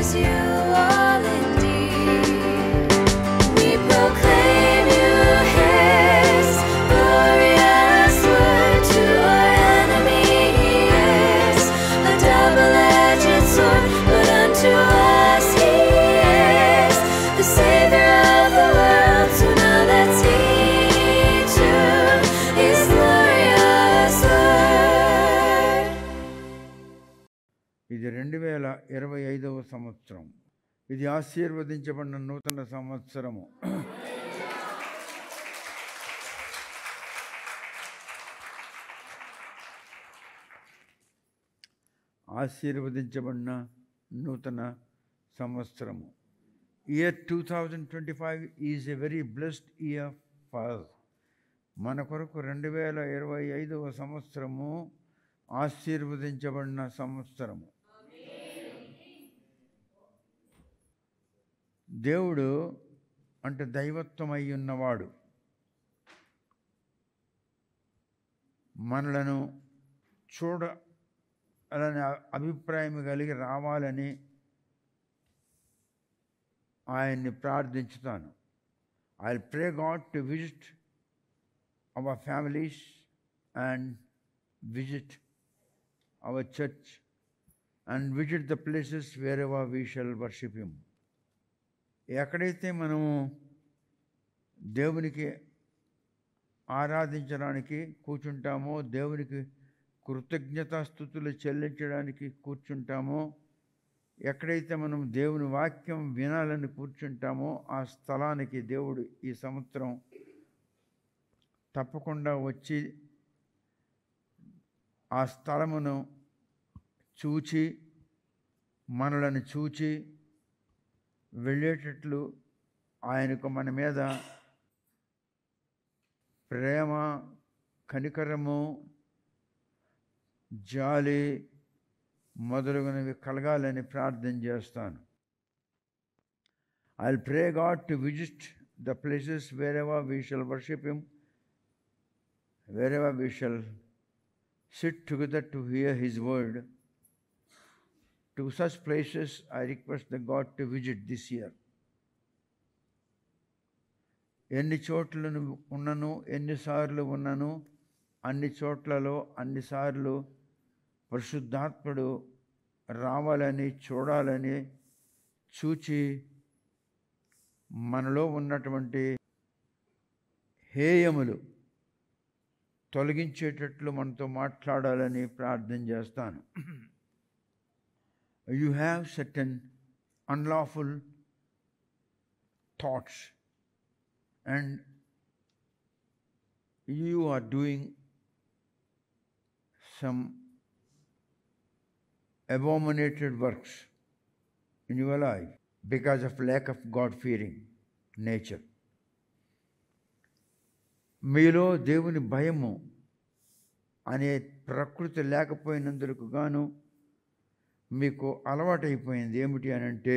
praise you all indeed. We proclaim you His glorious word. To our enemy He is a double-edged sword, but unto us He is the Savior of the world. So now let's heed to His glorious word. ఇది 2025వ సంవత్సరం. ఇది ఆశీర్వదించబడిన నూతన సంవత్సరము. ఆశీర్వదించబడిన నూతన సంవత్సరము. Year 2025 is a very blessed year for us. మన కొరకు 2025వ సంవత్సరము ఆశీర్వదించబడిన సంవత్సరము. దేవుడు అంటే దైవత్వమై ఉన్నవాడు మనలను చూడాలని అభిప్రాయం కలిగి రావాలని ఆయన్ని ప్రార్థించుతాను. I pray God to visit our families and visit our church and visit the places wherever we shall worship him. ఎక్కడైతే మనము దేవునికి ఆరాధించడానికి కూర్చుంటామో, దేవునికి కృతజ్ఞతాస్తుతులు చెల్లించడానికి కూర్చుంటామో, ఎక్కడైతే మనం దేవుని వాక్యం వినాలని కూర్చుంటామో ఆ స్థలానికి దేవుడు ఈ సంవత్సరం తప్పకుండా వచ్చి ఆ స్థలమును చూచి మనలను చూచి వెళ్ళేటట్లు ఆయనకు మన మీద ప్రేమ, కనికరము, జాలి మొదలగునవి కలగాలని ప్రార్థన చేస్తాను. I pray God to visit the places wherever we shall worship him, wear ever we shall SIT together to hear his word. To such places I request the God to visit this year. ఎన్ని చోట్లను ఉన్నను, ఎన్నిసార్లు ఉన్నను, అన్ని చోట్లలో అన్నిసార్లు పరిశుద్ధాత్ముడు రావాలని, చూడాలని, చూచి మనలో ఉన్నటువంటి హేయములు తొలగించేటట్లు మనతో మాట్లాడాలని ప్రార్థన చేస్తాను. You have certain unlawful thoughts and you are doing some abominated works in your life because of lack of God-fearing nature. మీలో దేవుని భయము అనే ప్రకృతి లేకపోయినందుకు గాను మీకు అలవాటైపోయింది. ఏమిటి అని అంటే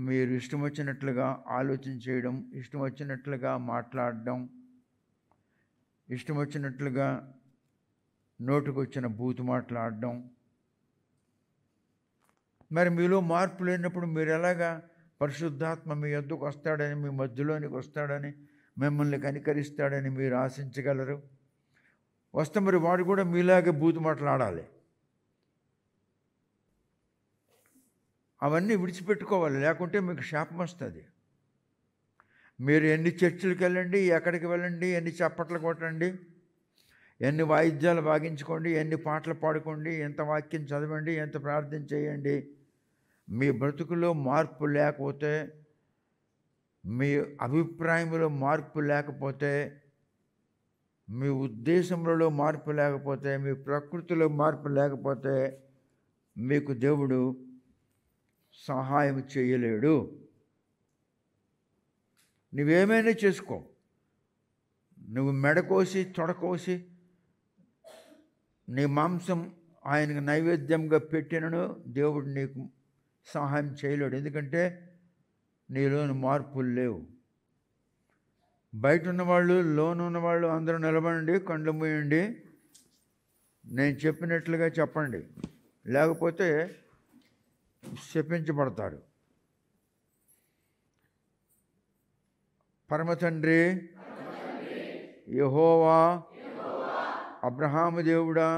మీరు ఇష్టం వచ్చినట్లుగా ఆలోచన చేయడం, ఇష్టం వచ్చినట్లుగా మాట్లాడడం, ఇష్టం వచ్చినట్లుగా నోటికొచ్చిన బూతు మాట్లాడడం. మరి మీలో మార్పు లేనప్పుడు మీరు ఎలాగా పరిశుద్ధాత్మ మీ యొద్దకు వస్తాడని, మీ మధ్యలోనికి వస్తాడని, మిమ్మల్ని కనికరిస్తాడని మీరు ఆశించగలరు? వస్తే మరి వాడు కూడా మీలాగే బూతు మాట్లాడాలి. అవన్నీ విడిచిపెట్టుకోవాలి, లేకుంటే మీకు శాపం వస్తుంది. మీరు ఎన్ని చర్చిలకు వెళ్ళండి, ఎక్కడికి వెళ్ళండి, ఎన్ని చప్పట్లు కొట్టండి, ఎన్ని వాయిద్యాలు వాగించుకోండి, ఎన్ని పాటలు పాడుకోండి, ఎంత వాక్యం చదవండి, ఎంత ప్రార్థన చేయండి, మీ బ్రతుకులో మార్పు లేకపోతే, మీ అభిప్రాయంలో మార్పు లేకపోతే, మీ ఉద్దేశంలో మార్పు లేకపోతే, మీ ప్రకృతిలో మార్పు లేకపోతే మీకు దేవుడు సహాయం చేయలేడు. నువ్వేమైనా చేసుకో, నువ్వు మెడకోసి తొడకోసి నీ మాంసం ఆయనకు నైవేద్యంగా పెట్టినను దేవుడు నీకు సహాయం చేయలేడు. ఎందుకంటే నీలోని మార్పులు లేవు. బయట ఉన్నవాళ్ళు, లోను ఉన్నవాళ్ళు అందరూ నిలబడండి, కళ్ళు మూయండి, నేను చెప్పినట్లుగా చెప్పండి. లేకపోతే శపించబడతారు. పరమతండ్రి యెహోవా, అబ్రహాము దేవుడా,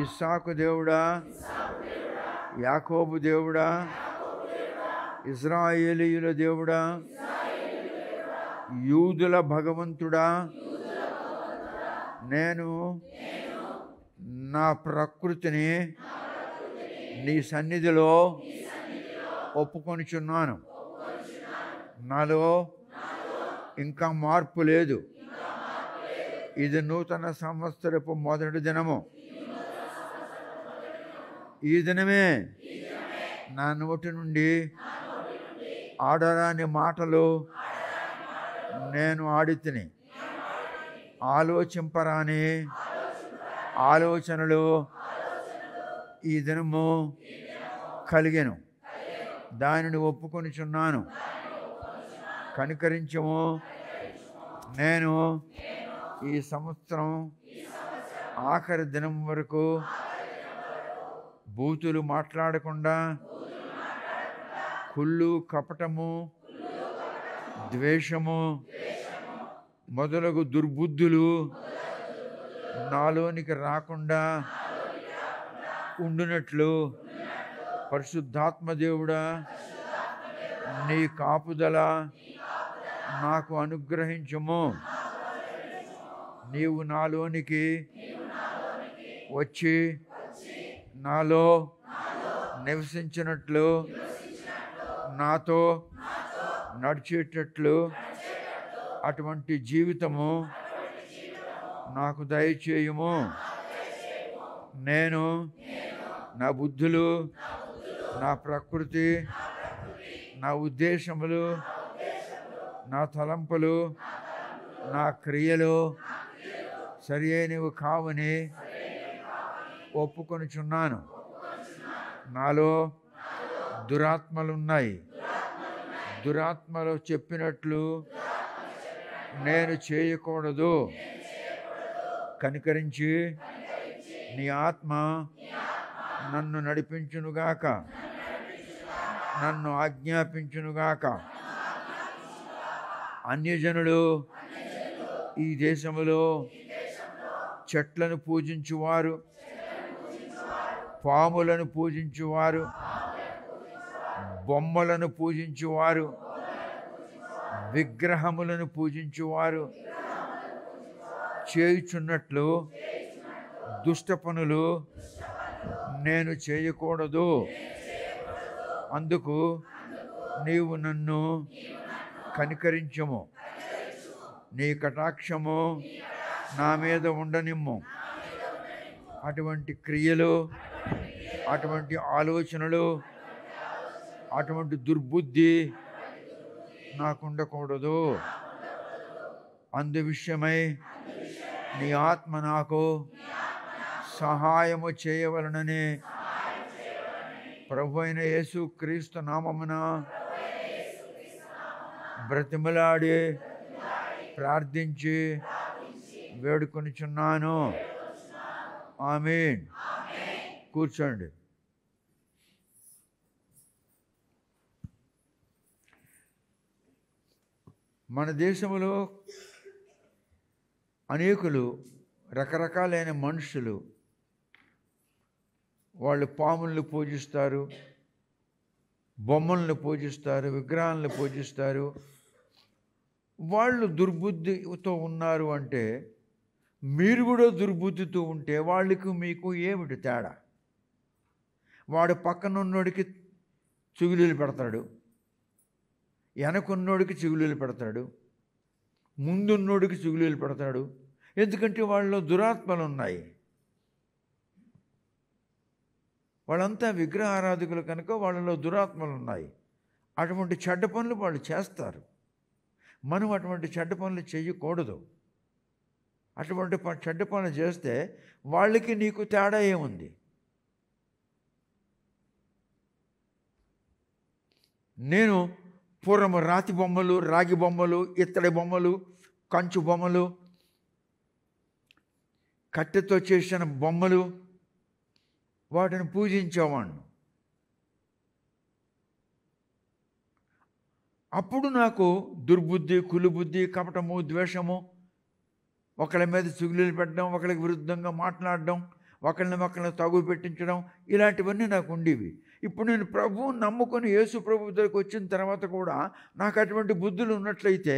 ఇస్సాకు దేవుడా, యాకోబు దేవుడా, ఇశ్రాయేలీయుల దేవుడా, యూదుల భగవంతుడా, నేను నా ప్రకృతిని నీ సన్నిధిలో ఒప్పుకొనుచున్నాను. నాలో ఇంకా మార్పు లేదు. ఇది నూతన సంవత్సరపు మొదటి దినము. ఈ దినమే నా నోటి నుండి ఆడరాని మాటలు నేను ఆడితిని, ఆలోచింపరాని ఆలోచనలు ఈ దినము కలిగెను. దానిని ఒప్పుకొనుచున్నాను. కనికరించము. నేను ఈ సంవత్సరం ఆఖరి దినం వరకు బూతులు మాట్లాడకుండా, కుళ్ళు, కపటము, ద్వేషము మొదలగు దుర్బుద్ధులు నాలోనికి రాకుండా ఉండునట్లు పరిశుద్ధాత్మ దేవుడా, నీ కాపుదల నాకు అనుగ్రహించుము. నీవు నాలోనికి వచ్చి నాలో నివసించినట్లు, నాతో నడిచేటట్లు అటువంటి జీవితము నాకు దయచేయుము. నేను నా బుద్ధులు, నా ప్రకృతి, నా ఉద్దేశములు, నా తలంపులు, నా క్రియలు సరి అయినవి కావని ఒప్పుకొనుచున్నాను. నాలో దురాత్మలున్నాయి. దురాత్మలు చెప్పినట్లు నేను చేయకూడదు. కనికరించి నీ ఆత్మ నన్ను నడిపించునుగాక, నన్ను ఆజ్ఞాపించునుగాక. అన్యజనులు ఈ దేశములో చెట్లను పూజించువారు, పాములను పూజించువారు, బొమ్మలను పూజించువారు, విగ్రహములను పూజించువారు చేయుచున్నట్లు దుష్ట పనులు నేను చేయకూడదు. అందుకు నీవు నన్ను కనికరించుము. నీ కటాక్షము నా మీద ఉండనిమ్ము. అటువంటి క్రియలు, అటువంటి ఆలోచనలు, అటువంటి దుర్బుద్ధి నాకు ఉండకూడదు. అందు విషయమై నీ ఆత్మ నాకు సహాయము చేయవలనని ప్రభు అయిన యేసు క్రీస్తు నామమున బ్రతిమలాడి ప్రార్థించి వేడుకొనుచున్నాను. ఆమేన్. కూర్చోండి. మన దేశంలో అనేకులు, రకరకాలైన మనుషులు, వాళ్ళు పాములను పూజిస్తారు, బొమ్మలను పూజిస్తారు, విగ్రహాలను పూజిస్తారు. వాళ్ళు దుర్బుద్ధితో ఉన్నారు అంటే, మీరు కూడా దుర్బుద్ధితో ఉంటే వాళ్ళకి మీకు ఏమిటి తేడా? వాడు పక్కనున్నోడికి చిగులీలు పెడతాడు, వెనకున్నోడికి చిగులీలు పెడతాడు, ముందున్నోడికి చిగులీలు పెడతాడు. ఎందుకంటే వాళ్ళలో దురాత్మలు ఉన్నాయి. వాళ్ళంతా విగ్రహ ఆరాధకులు కనుక వాళ్ళలో దురాత్మలు ఉన్నాయి. అటువంటి చెడ్డ పనులు వాళ్ళు చేస్తారు. మనం అటువంటి చెడ్డ పనులు చేయకూడదు. అటువంటి చెడ్డ పనులు చేస్తే వాళ్ళకి నీకు తేడా ఏముంది? నేను పూర్వము రాతి బొమ్మలు, రాగి బొమ్మలు, ఇత్తడి బొమ్మలు, కంచు బొమ్మలు, కట్టెతో చేసిన బొమ్మలు, వాటిని పూజించేవాడిని. అప్పుడు నాకు దుర్బుద్ధి, కులుబుద్ధి, కపటము, ద్వేషము, ఒకళ్ళ మీద చిగులు పెట్టడం, ఒకళ్ళకి విరుద్ధంగా మాట్లాడడం, ఒకళ్ళని తగు పెట్టించడం, ఇలాంటివన్నీ నాకు ఉండేవి. ఇప్పుడు నేను ప్రభువుని నమ్ముకొని యేసు ప్రభు దగ్గరికి వచ్చిన తర్వాత కూడా నాకు అటువంటి బుద్ధులు ఉన్నట్లయితే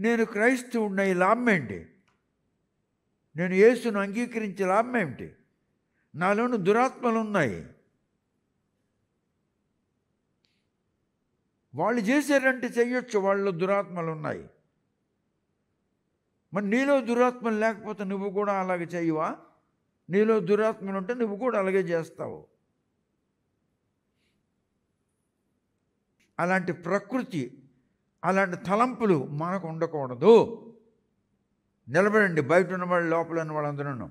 నేను క్రైస్తవుడిని అయ్యే లాభం ఏంటి? నేను యేసును అంగీకరించే లాభం ఏమిటి? నాలోని దురాత్మలు ఉన్నాయి. వాళ్ళు చేశారంటే చెయ్యొచ్చు, వాళ్ళలో దురాత్మలు ఉన్నాయి. మరి నీలో దురాత్మలు లేకపోతే నువ్వు కూడా అలాగే చెయ్యవా? నీలో దురాత్మలు ఉంటే నువ్వు కూడా అలాగే చేస్తావు. అలాంటి ప్రకృతి, అలాంటి తలంపులు మనకు ఉండకూడదు. నిలబడండి, బయట ఉన్న వాళ్ళు, లోపల ఉన్న వాళ్ళందరూ.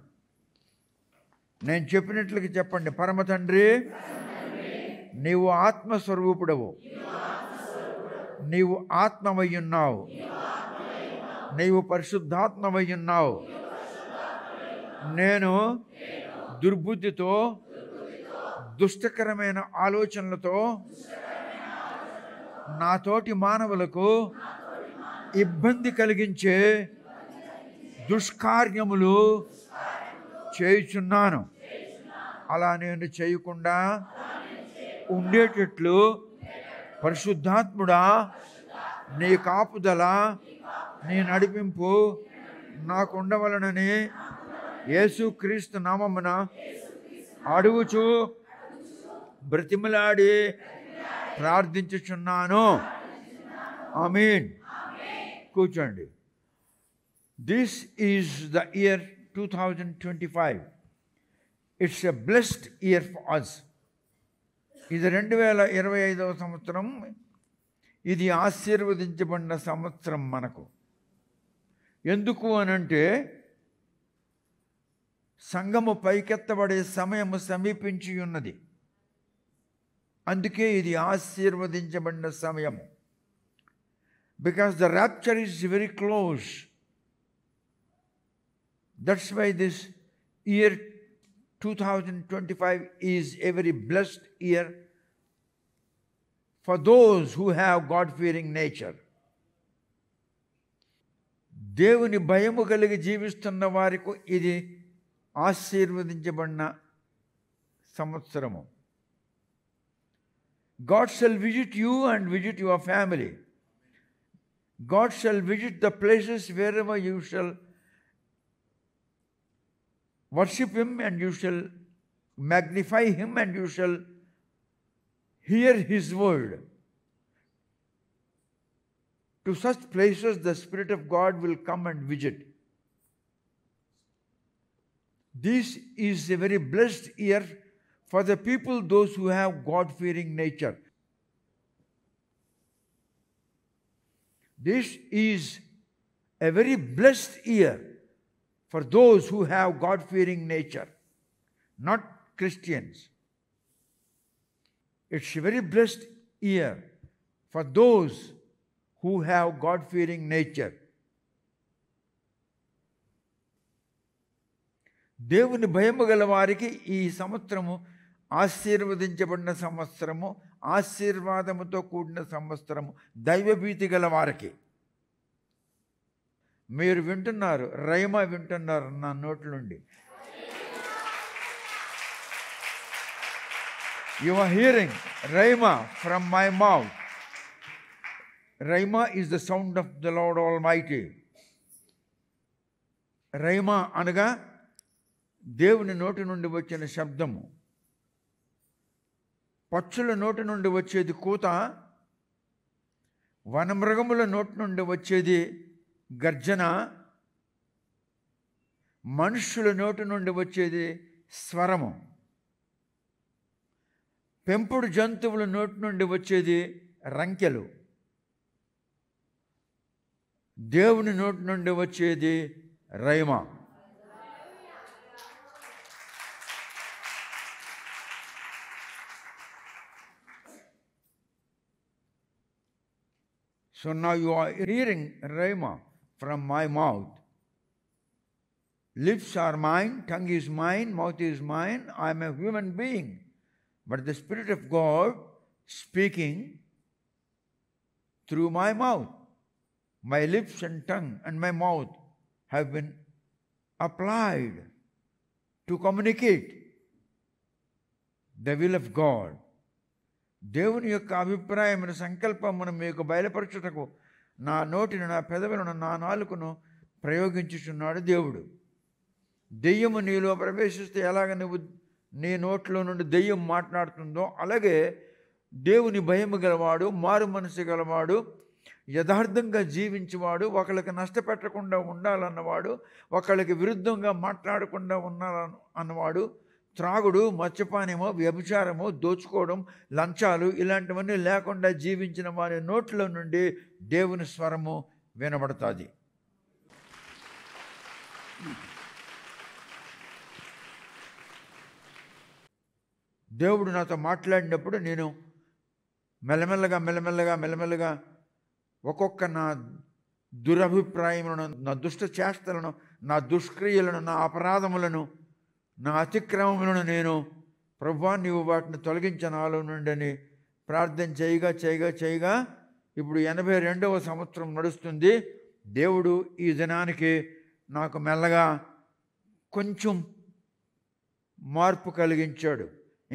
నేను చెప్పినట్లుగా చెప్పండి. పరమ తండ్రి, నీవు ఆత్మస్వరూపుడవు, నీవు ఆత్మవయ్యున్నావు, నీవు పరిశుద్ధాత్మవయ్యున్నావు. నేను దుర్బుద్ధితో, దుష్టకరమైన ఆలోచనలతో నాతోటి మానవులకు ఇబ్బంది కలిగించే దుష్కార్యములు చేయుచున్నాను. అలా నేను చేయకుండా ఉండేటట్లు పరిశుద్ధాత్ముడా, నీ కాపుదల, నీ నడిపింపు నాకు ఉండవలనని యేసుక్రీస్తు నామమున అడుగుచు బ్రతిమలాడి ప్రార్థించుచున్నాను. ఆమేన్. కూర్చోండి. This is the year 2025. It's a blessed year for us. ఇది 2025వ సంవత్సరం. ఇది ఆశీర్వదించబడిన సంవత్సరం మనకు. ఎందుకు అనంటే సంఘము పైకెత్తబడే సమయము సమీపించి ఉన్నది. అందుకే ఇది ఆశీర్వదించబడిన సమయము. Because the rapture is very close. That's why this year 2025 is a very blessed year for those who have God-fearing nature. దేవుని భయము కలిగి జీవిస్తున్న వారికి ఇది ఆశీర్వదించబడిన సంవత్సరము. God shall visit you and visit your family. God shall visit the places wherever you shall worship Him and you shall magnify Him and you shall hear His word. To such places the Spirit of God will come and visit. This is a very blessed year for the people, those who have God-fearing nature. This is a very blessed year for those who have God-fearing nature, not Christians. It's a very blessed year for those who have God-fearing nature. దేవుని భయము గల వారికి ఈ సంవత్సరము ఆశీర్వదించబడిన సంవత్సరము, ఆశీర్వాదముతో కూడిన సంవత్సరము. దైవభీతి గల వారికి. మీరు వింటున్నారు, రైమా వింటున్నారు నా నోట్ల నుండి. You are hearing Rhema from my mouth. Rhema is the sound of the Lord Almighty. Rhema అనగా దేవుని నోటి నుండి వచ్చిన శబ్దము. పక్షుల నోటి నుండి వచ్చేది కూత, వనమృగముల నోటి నుండి వచ్చేది గర్జన, మనుష్యుల నోటి నుండి వచ్చేది స్వరము, పెంపుడు జంతువుల నోటి నుండి వచ్చేది రంకెలు, దేవుని నోటి నుండి వచ్చేది రైమా. So now you are hearing Rhema from my mouth. Lips are mine, tongue is mine, mouth is mine. I am a human being. But the Spirit of God speaking through my mouth. My lips and tongue and my mouth have been applied to communicate the will of God. దేవుని యొక్క అభిప్రాయమైన సంకల్పమును మీకు బయలుపరచుటకు నా నోటిని, నా పెదవులను, నా నాలుకను ప్రయోగించుచున్నాడు దేవుడు. దెయ్యము నీలో ప్రవేశిస్తే ఎలాగ నువ్వు నీ నోట్లో నుండి దెయ్యం మాట్లాడుతుందో అలాగే దేవుని భయము గలవాడు, మారు మనసు గలవాడు, యథార్థంగా జీవించేవాడు, ఒకళ్ళకి నష్టపెట్టకుండా ఉండాలన్నవాడు, ఒకళ్ళకి విరుద్ధంగా మాట్లాడకుండా ఉండాలన్నవాడు, త్రాగుడు, మద్యపానము, వ్యభిచారము, దోచుకోవడం, లంచాలు ఇలాంటివన్నీ లేకుండా జీవించిన వారి నోట్లో నుండి దేవుని స్వరము వినబడుతుంది. దేవుడు నాతో మాట్లాడినప్పుడు నేను మెల్లమెల్లగా ఒక్కొక్క నా దురభిప్రాయములను, నా దుష్ట చేష్టలను, నా దుష్క్రియలను, నా అపరాధములను, నా అతిక్రమములను నేను ప్రభువా నీవు వాటిని తొలగించ నాలో నుండి అని ప్రార్థన చేయగా ఇప్పుడు 82వ సంవత్సరం నడుస్తుంది. దేవుడు ఈ దినానికి నాకు మెల్లగా కొంచెం మార్పు కలిగించాడు.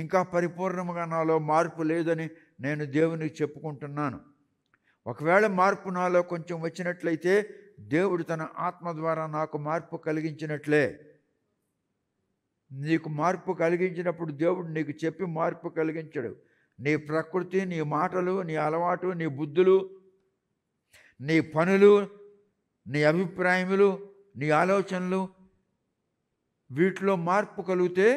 ఇంకా పరిపూర్ణంగా నాలో మార్పు లేదని నేను దేవునికి చెప్పుకుంటున్నాను. ఒకవేళ మార్పు నాలో కొంచెం వచ్చినట్లయితే దేవుడు తన ఆత్మ ద్వారా నాకు మార్పు కలిగించినట్లే. నీకు మార్పు కలిగించినప్పుడు దేవుడు నీకు చెప్పి మార్పు కలిగించడు. నీ ప్రకృతి, నీ మాటలు, నీ అలవాటు, నీ బుద్ధులు, నీ పనులు, నీ అభిప్రాయములు, నీ ఆలోచనలు, వీటిలో మార్పు కలిగితే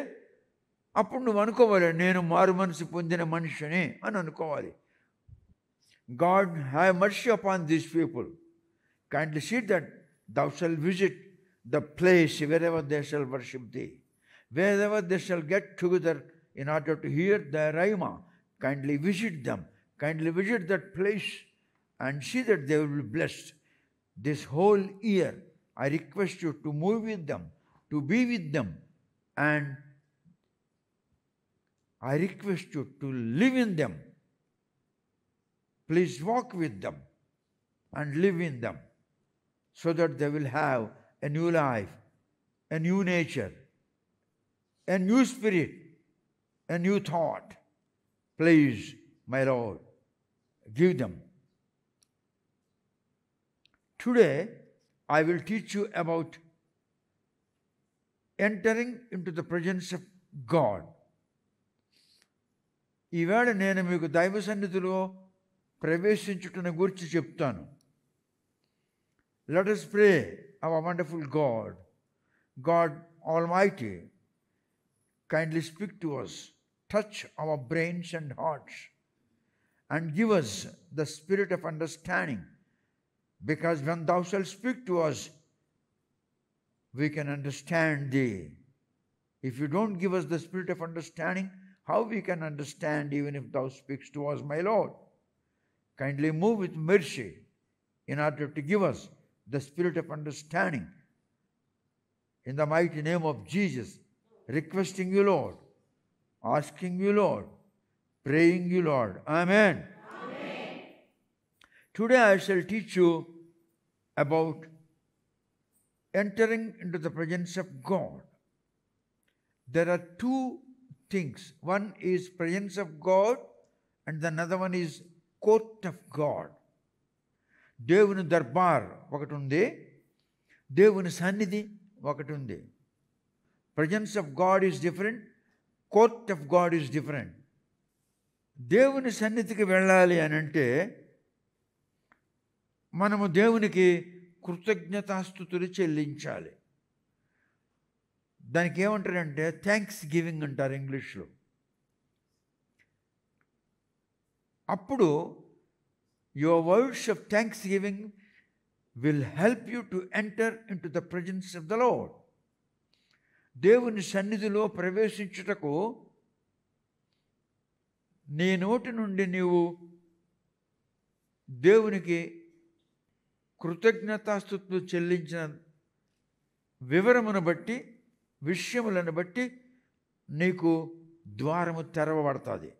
అప్పుడు నువ్వు అనుకోవాలి నేను మారు మనసు పొందిన మనిషిని అని అనుకోవాలి. God have mercy upon these people. Kindly see that thou shalt visit the place wherever they shall worship thee. Wherever they shall get together in order to hear the rhema, kindly visit them. Kindly visit that place and see that they will be blessed. This whole year, I request you to move with them, to be with them, and I request you to live in them. Please walk with them and live in them so that they will have a new life, a new nature, a new spirit, a new thought. Please, my Lord, give them. Today, I will teach you about entering into the presence of God. ఈవేళ నేను మీకు దైవ సన్నిధిలో ప్రవేశించుటను గురించి చెప్తాను. Let us pray our wonderful God. God Almighty, kindly speak to us, touch our brains and hearts, and give us the spirit of understanding, because when thou shalt speak to us, we can understand thee. If you don't give us the spirit of understanding, how we can understand even if thou speaks to us, my Lord? Kindly move with mercy in order to give us the spirit of understanding. In the mighty name of Jesus, requesting you, Lord, asking you, Lord, praying you, Lord. Amen. Amen. Today I shall teach you about entering into the presence of God. There are two things. One is presence of God and another one is court of God. దేవుని దర్బార్ ఒకటి ఉంది, దేవుని సన్నిధి ఒకటి ఉంది. Presence of God is different, court of God is different. దేవుని సన్నిధికి వెళ్ళాలి అని అంటే మనము దేవునికి కృతజ్ఞతాస్తుతులు చెల్లించాలి. దానికి ఏమంటారంటే థ్యాంక్స్ గివింగ్ అంటారు ఇంగ్లీష్లో. అప్పుడు your words of thanks giving will help you to enter into the presence of the lord. దేవుని సన్నిధిలో ప్రవేశించుటకు నీ నోటి నుండి నీవు దేవునికి కృతజ్ఞతాస్తుతులు చెల్లించిన వివరమును బట్టి, విషయములను బట్టి నీకు ద్వారము తెరవబడుతుంది.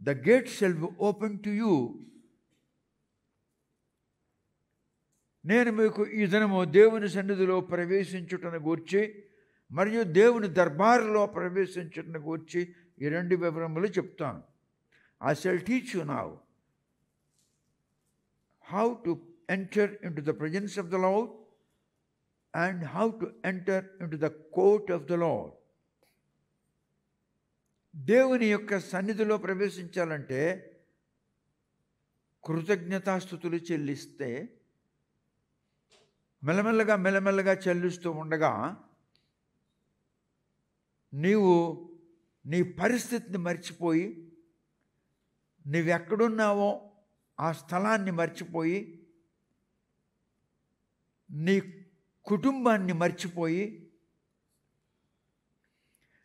The gate shall be open to you నేను మీకు ఈ దినము దేవుని సన్నిధిలో ప్రవేశించుటను గూర్చి మరియు దేవుని దర్బారులో ప్రవేశించుటను గూర్చి ఈ 2 వివరములు చెప్తాను. I shall teach you now how to enter into the presence of the Lord and how to enter into the court of the Lord. దేవుని యొక్క సన్నిధిలో ప్రవేశించాలంటే కృతజ్ఞతాస్తుతులు చెల్లిస్తే మెల్లమెల్లగా చెల్లిస్తూ ఉండగా నీవు నీ పరిస్థితిని మర్చిపోయి నీవెక్కడున్నావో ఆ స్థలాన్ని మర్చిపోయి నీ కుటుంబాన్ని మర్చిపోయి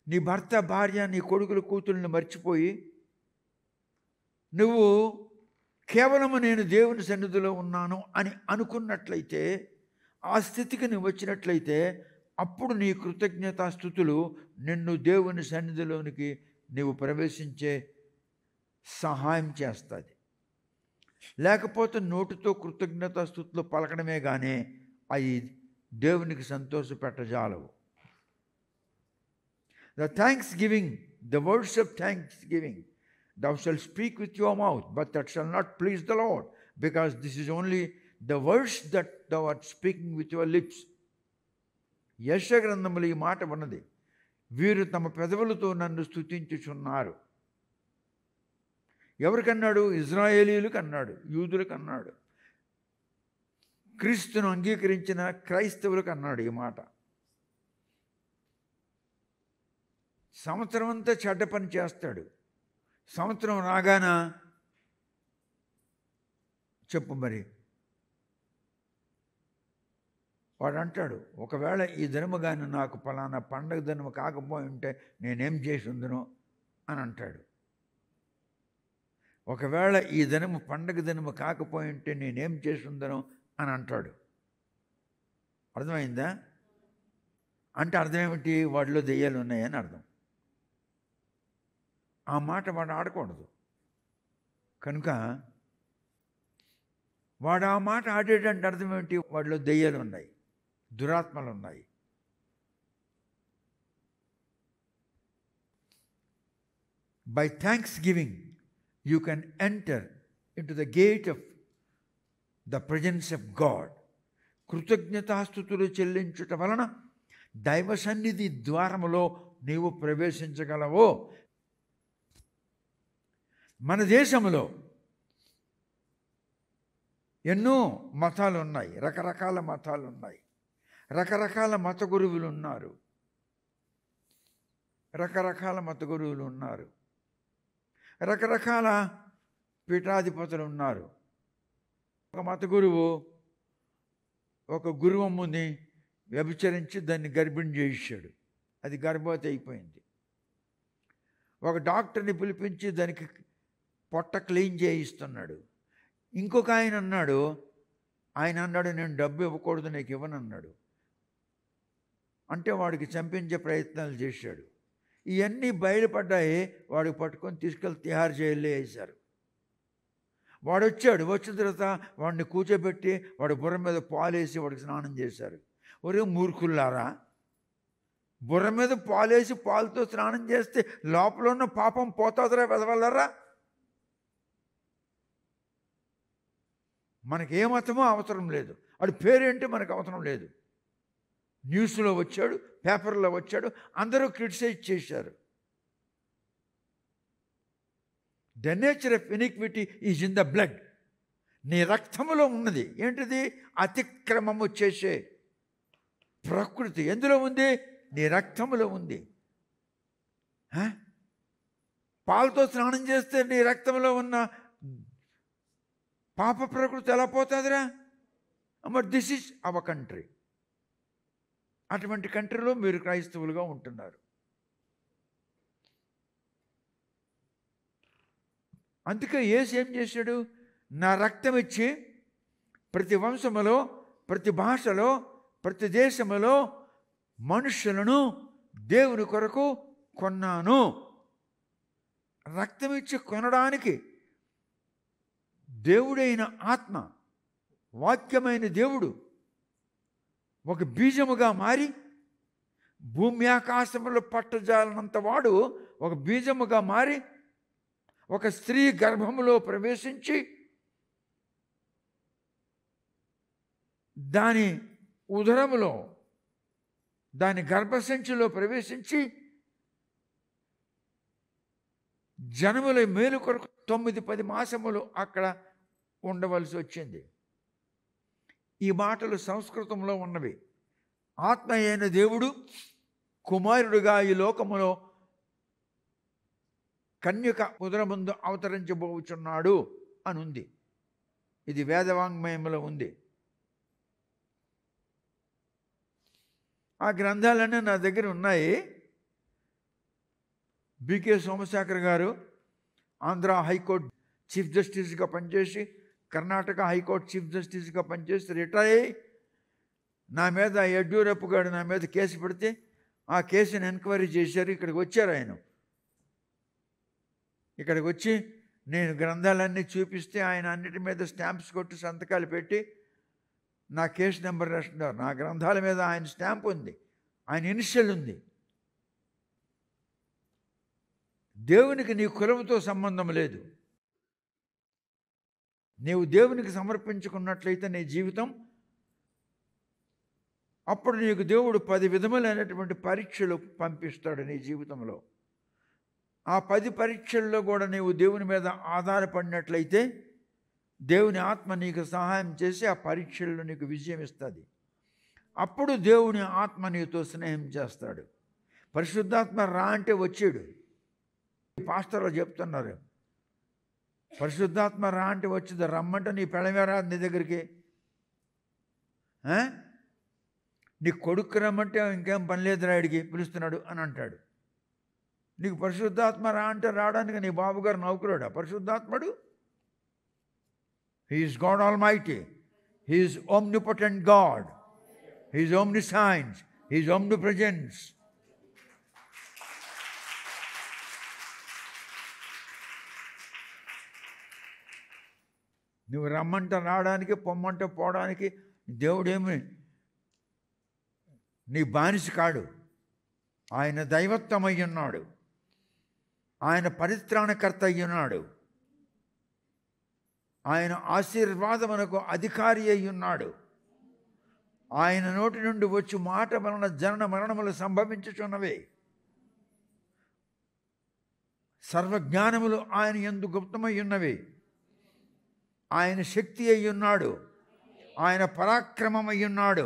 నీ భర్త భార్య నీ కొడుకుల కూతుర్ని మర్చిపోయి నువ్వు కేవలము నేను దేవుని సన్నిధిలో ఉన్నాను అని అనుకున్నట్లయితే, ఆ స్థితికి నువ్వు వచ్చినట్లయితే అప్పుడు నీ కృతజ్ఞతాస్తుతులు నిన్ను దేవుని సన్నిధిలోనికి నీవు ప్రవేశించే సహాయం చేస్తుంది. లేకపోతే నోటితో కృతజ్ఞతాస్తుతులు పలకడమే కానీ అవి దేవునికి సంతోషపెట్టజాలవు. The thanksgiving, the words of thanksgiving, thou shalt speak with your mouth, but that shall not please the Lord, because this is only the words that thou art speaking with your lips. యెషయా గ్రంథములో ఈ మాట ఉన్నది, వీరు తమ పెదవులతో నన్ను స్తుతించుచున్నారు. ఎవరికన్నాడు? ఇజ్రాయేలీయులకు అన్నాడు, యూదులకు అన్నాడు, క్రీస్తును అంగీకరించిన క్రైస్తవులకు అన్నాడు ఈ మాట. సంవత్సరం అంతా చెడ్డ పని చేస్తాడు, సంవత్సరం రాగాన చెప్పు మరి వాడు అంటాడు, ఒకవేళ ఈ దినము కానీ నాకు ఫలానా పండగ దినము కాకపోయి ఉంటే నేనేం చేసి ఉందును అని అంటాడు. ఒకవేళ ఈ దినము పండగ దినము కాకపోయి ఉంటే నేనేం చేసి ఉందను అని అంటాడు. అర్థమైందా? అంటే అర్థం ఏమిటి? వాడిలో దెయ్యాలు ఉన్నాయని అర్థం. ఆ మాట వాడు ఆడకూడదు. కనుక వాడు ఆ మాట ఆడేటంటే అర్థం ఏమిటి? వాడిలో దెయ్యాలు ఉన్నాయి, దురాత్మలు ఉన్నాయి. By thanksgiving you can enter into the gate of the presence of God. కృతజ్ఞతాస్తుతులు చెల్లించుట వలన దైవ సన్నిధి ద్వారములో నీవు ప్రవేశించగలవో. మన దేశంలో ఎన్నో మతాలు ఉన్నాయి, రకరకాల మతాలు ఉన్నాయి, రకరకాల మత గురువులు ఉన్నారు, రకరకాల పీఠాధిపతులు ఉన్నారు. ఒక మత గురువు ఒక గురువమ్ముని వ్యభిచరించి దాన్ని గర్భిణి చేయించాడు, అది గర్భవతి అయిపోయింది. ఒక డాక్టర్ని పిలిపించి దానికి పొట్ట క్లీన్ చేయిస్తున్నాడు. ఇంకొక ఆయన అన్నాడు నేను డబ్బు ఇవ్వకూడదు, నీకు ఇవ్వనన్నాడు. అంటే వాడికి చంపించే ప్రయత్నాలు చేశాడు. ఇవన్నీ బయలుపడ్డాయి. వాడికి పట్టుకొని తీసుకెళ్ళి తిహార్ జైల్లో వేశారు. వాడు వచ్చాడు, వచ్చిన తర్వాత వాడిని కూర్చోబెట్టి వాడి బుర్ర మీద పాలేసి వాడికి స్నానం చేశారు. ఒరే మూర్ఖుల్లారా, బుర్ర మీద పాలేసి పాలతో స్నానం చేస్తే లోపల ఉన్న పాపం పోతుందిరా వెదవల్లరా. మనకి ఏ మతమో అవసరం లేదు, వాడి పేరేంటి మనకు అవసరం లేదు. న్యూస్లో వచ్చాడు, పేపర్లో వచ్చాడు, అందరూ క్రిటిసైజ్ చేశారు. The nature of iniquity is in the blood. నీ రక్తములో ఉన్నది ఏంటిది? అతిక్రమము చేసే ప్రకృతి ఎందులో ఉంది? నీ రక్తములో ఉంది. పాలతో స్నానం చేస్తే నీ రక్తంలో ఉన్న పాప ప్రకృతి ఎలా పోతుందిరా? But this is our country. అటువంటి కంట్రీలో మీరు క్రైస్తవులుగా ఉంటున్నారు. అందుకే యేసు ఏం చేశాడు? నా రక్తం ఇచ్చి ప్రతి వంశములో, ప్రతి భాషలో, ప్రతి దేశములో మనుషులను దేవుని కొరకు కొన్నాను. రక్తం ఇచ్చి కొనడానికి దేవుడైన ఆత్మ వాక్యమైన దేవుడు ఒక బీజముగా మారి భూమి ఆకాశములు పట్టజాలనంత వాడు ఒక బీజముగా మారి ఒక స్త్రీ గర్భములో ప్రవేశించి దాని ఉదరములో దాని గర్భసంచిలో ప్రవేశించి జనముల మేలు కొరకు 9-10 మాసములు అక్కడ ఉండవలసి వచ్చింది. ఈ మాటలు సంస్కృతంలో ఉన్నవి. ఆత్మ అయిన దేవుడు కుమారుడుగా ఈ లోకములో కన్యక ఉదరముందు అవతరించబోచున్నాడు అని ఉంది. ఇది వేదవాంగ్మయంలో ఉంది. ఆ గ్రంథాలన్నీ నా దగ్గర ఉన్నాయి. బికే సోమశేఖర్ గారు ఆంధ్ర హైకోర్టు చీఫ్ జస్టిస్గా పనిచేసి కర్ణాటక హైకోర్టు చీఫ్ జస్టిస్గా పనిచేసి రిటైర్ అయ్యి నా మీద యడ్యూరప్ప గారు నా మీద కేసు పెడితే ఆ కేసుని ఎంక్వైరీ చేశారు. ఇక్కడికి వచ్చారు ఆయన. ఇక్కడికి వచ్చి నేను గ్రంథాలన్నీ చూపిస్తే ఆయన అన్నిటి మీద స్టాంప్స్ కొట్టి సంతకాలు పెట్టి నా కేసు నెంబర్ రాస్తున్నారు. నా గ్రంథాల మీద ఆయన స్టాంప్ ఉంది, ఆయన ఇనిషియల్ ఉంది. దేవునికి నీ కులముతో సంబంధం లేదు. నీవు దేవునికి సమర్పించుకున్నట్లయితే నీ జీవితం, అప్పుడు నీకు దేవుడు 10 విధములైనటువంటి పరీక్షలు పంపిస్తాడు నీ జీవితంలో. ఆ 10 పరీక్షల్లో కూడా నీవు దేవుని మీద ఆధారపడినట్లయితే దేవుని ఆత్మ నీకు సహాయం చేసి ఆ పరీక్షల్లో నీకు విజయం ఇస్తుంది. అప్పుడు దేవుని ఆత్మ నీతో స్నేహం చేస్తాడు. పరిశుద్ధాత్మ రా అంటే వచ్చాడు. పాస్టర్లు చెప్తున్నారు, పరిశుద్ధాత్మ రా అంటే వచ్చింది. రమ్మంటే నీ పెళ్ళమేరా నీ దగ్గరికి, నీ కొడుకు రమ్మంటే ఇంకేం పని లేదు రాడికి పిలుస్తున్నాడు అని అంటాడు. నీకు పరిశుద్ధాత్మ రా అంటే రావడానికి నీ బాబుగారు నౌకరుడా పరిశుద్ధాత్ముడు? He is God Almighty. He is omnipotent God. He is omniscience. He is omnipresence. నువ్వు రమ్మంట రావడానికి, పొమ్మంట పోవడానికి దేవుడేమి నీ బానిస కాడు. ఆయన దైవత్వమై ఉన్నాడు. ఆయన పరిత్రాణకర్త అయ్యున్నాడు. ఆయన ఆశీర్వాదమునకు అధికారి అయి ఉన్నాడు. ఆయన నోటి నుండి వచ్చి మాట వలన జనన మరణములు సంభవించుచున్నవే. సర్వజ్ఞానములు ఆయన యందు గుప్తమై ఉన్నవి. ఆయన శక్తి అయి ఉన్నాడు. ఆయన పరాక్రమమై ఉన్నాడు.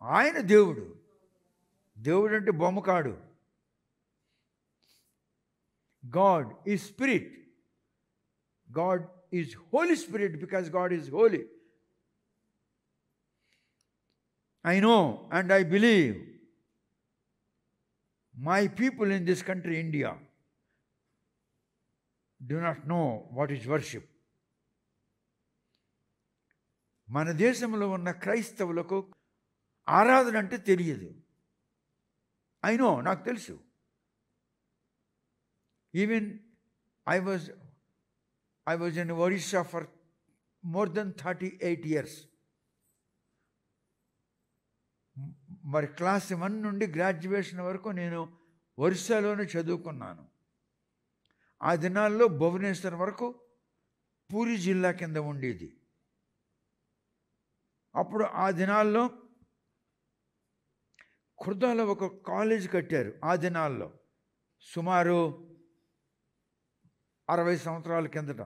ఆయన దేవుడు. దేవుడు అంటే బొమ్మ కాడు. God is spirit. God is Holy Spirit because God is holy. I know and I believe my people in this country, India, do not know what is worship. మన దేశంలో ఉన్న క్రైస్తవులకు ఆరాధన అంటే తెలియదు. I know, నాకు తెలుసు. Even I was in Orissa for more than 38 years. మరి క్లాస్ 1 నుండి గ్రాడ్యుయేషన్ వరకు నేను ఒరిస్సాలోనే చదువుకున్నాను. ఆ దినాల్లో భువనేశ్వర్ వరకు పూరి జిల్లా కింద ఉండేది. అప్పుడు ఆ దినాల్లో ఖుర్దాలో ఒక కాలేజ్ కట్టారు. ఆ దినాల్లో సుమారు 60 సంవత్సరాల కిందట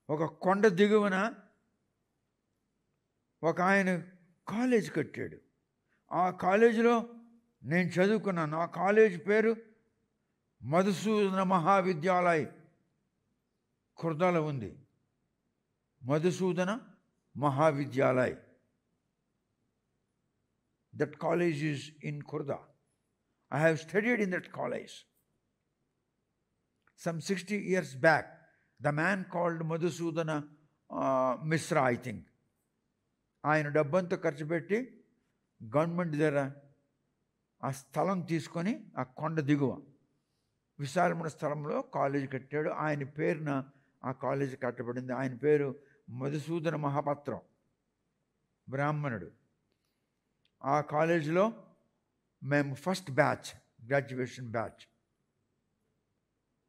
ఒక కొండ దిగువన ఒక ఆయన కాలేజ్ కట్టాడు. ఆ కాలేజీలో నేను చదువుకున్నాను. ఆ కాలేజ్ పేరు మధుసూదన మహావిద్యాలయ్, ఖుర్దాలో ఉంది. Madhusudana Mahavidyalay. That college is in Khurda. I have studied in that college. Some 60 years back, the man called Madhusudana Misra, I think. ఆయన డబ్బంతా ఖర్చు పెట్టి గవర్నమెంట్ దగ్గర ఆ స్థలం తీసుకొని ఆ కొండ దిగువ విశాలమైన స్థలంలో కాలేజీ కట్టాడు. ఆయన పేరున ఆ కాలేజీ కట్టబడింది. ఆయన పేరు మధుసూదన మహాపత్రం, బ్రాహ్మణుడు. ఆ కాలేజీలో మేము ఫస్ట్ బ్యాచ్, గ్రాడ్యుయేషన్ బ్యాచ్.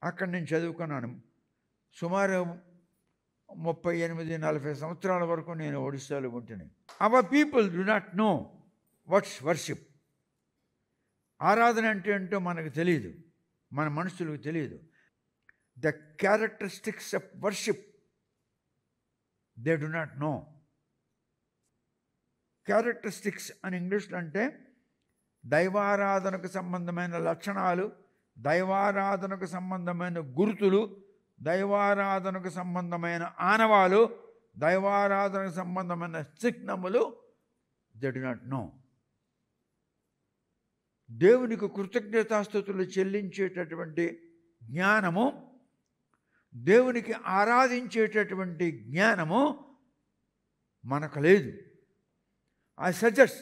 అక్కడ నేను చదువుకున్నాను. సుమారు 38-40 సంవత్సరాల వరకు నేను ఒడిస్సాలో ఉంటున్నాను. Our people do not know what's worship. ఆరాధన అంటే ఏంటో మనకు తెలియదు, మన మనుషులకు తెలియదు. The characteristics of worship they do not know. Characteristics అని ఇంగ్లీష్లో అంటే దైవారాధనకు సంబంధమైన లక్షణాలు, దైవారాధనకు సంబంధమైన గుర్తులు, దైవారాధనకు సంబంధమైన ఆనవాలు, దైవారాధనకు సంబంధమైన చిహ్నములు. They do not know. దేవునికి కృతజ్ఞతాస్తుతులు చెల్లించేటటువంటి జ్ఞానము, దేవునికి ఆరాధించేటటువంటి జ్ఞానము మనకు లేదు. I suggest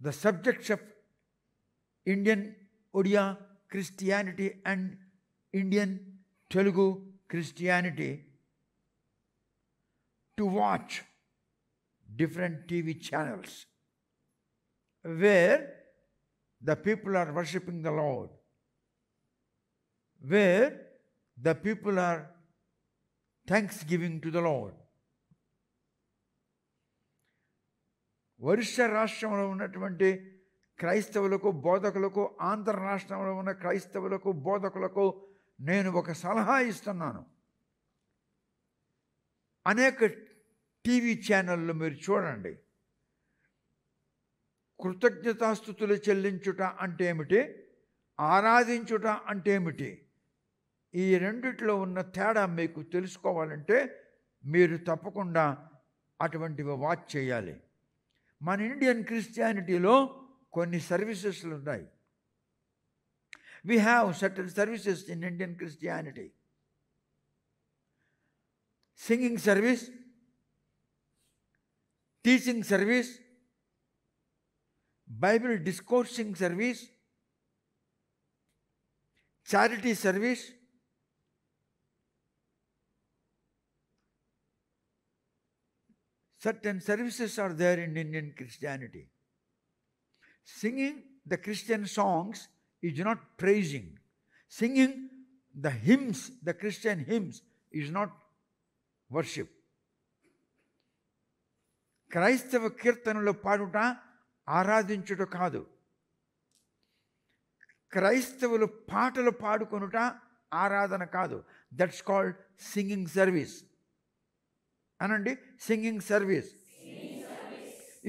the subjects of Indian Odia Christianity and Indian Telugu Christianity to watch different TV channels where the people are worshipping the Lord, where the people are thanksgiving to the Lord. Orissa రాష్ట్రంలో ఉన్నటువంటి క్రైస్తవులకు, బోధకులకు, ఆంధ్ర రాష్ట్రంలో ఉన్న క్రైస్తవులకు, బోధకులకు నేను ఒక సలహా ఇస్తున్నాను. అనేక టీవీ ఛానళ్ళు మీరు చూడండి. కృతజ్ఞతాస్తుతులు చెల్లించుట అంటే ఏమిటి, ఆరాధించుట అంటే ఏమిటి, ఈ రెండిట్లో ఉన్న తేడా మీకు తెలుసుకోవాలంటే మీరు తప్పకుండా అటువంటివి వాచ్ చేయాలి. మన ఇండియన్ క్రిస్టియానిటీలో కొన్ని సర్వీసెస్లు ఉన్నాయి. We have certain services in Indian Christianity. Singing service, teaching service, Bible discoursing service, charity service, certain services are there in Indian Christianity. Singing the Christian songs is not praising. Singing the hymns, the Christian hymns, is not worship. క్రైస్తవ కీర్తనలు పాడుట ఆరాధించుట కాదు. క్రైస్తవులు పాటలు పాడుకొనుట ఆరాధన కాదు. That's called singing service. అనండి, singing service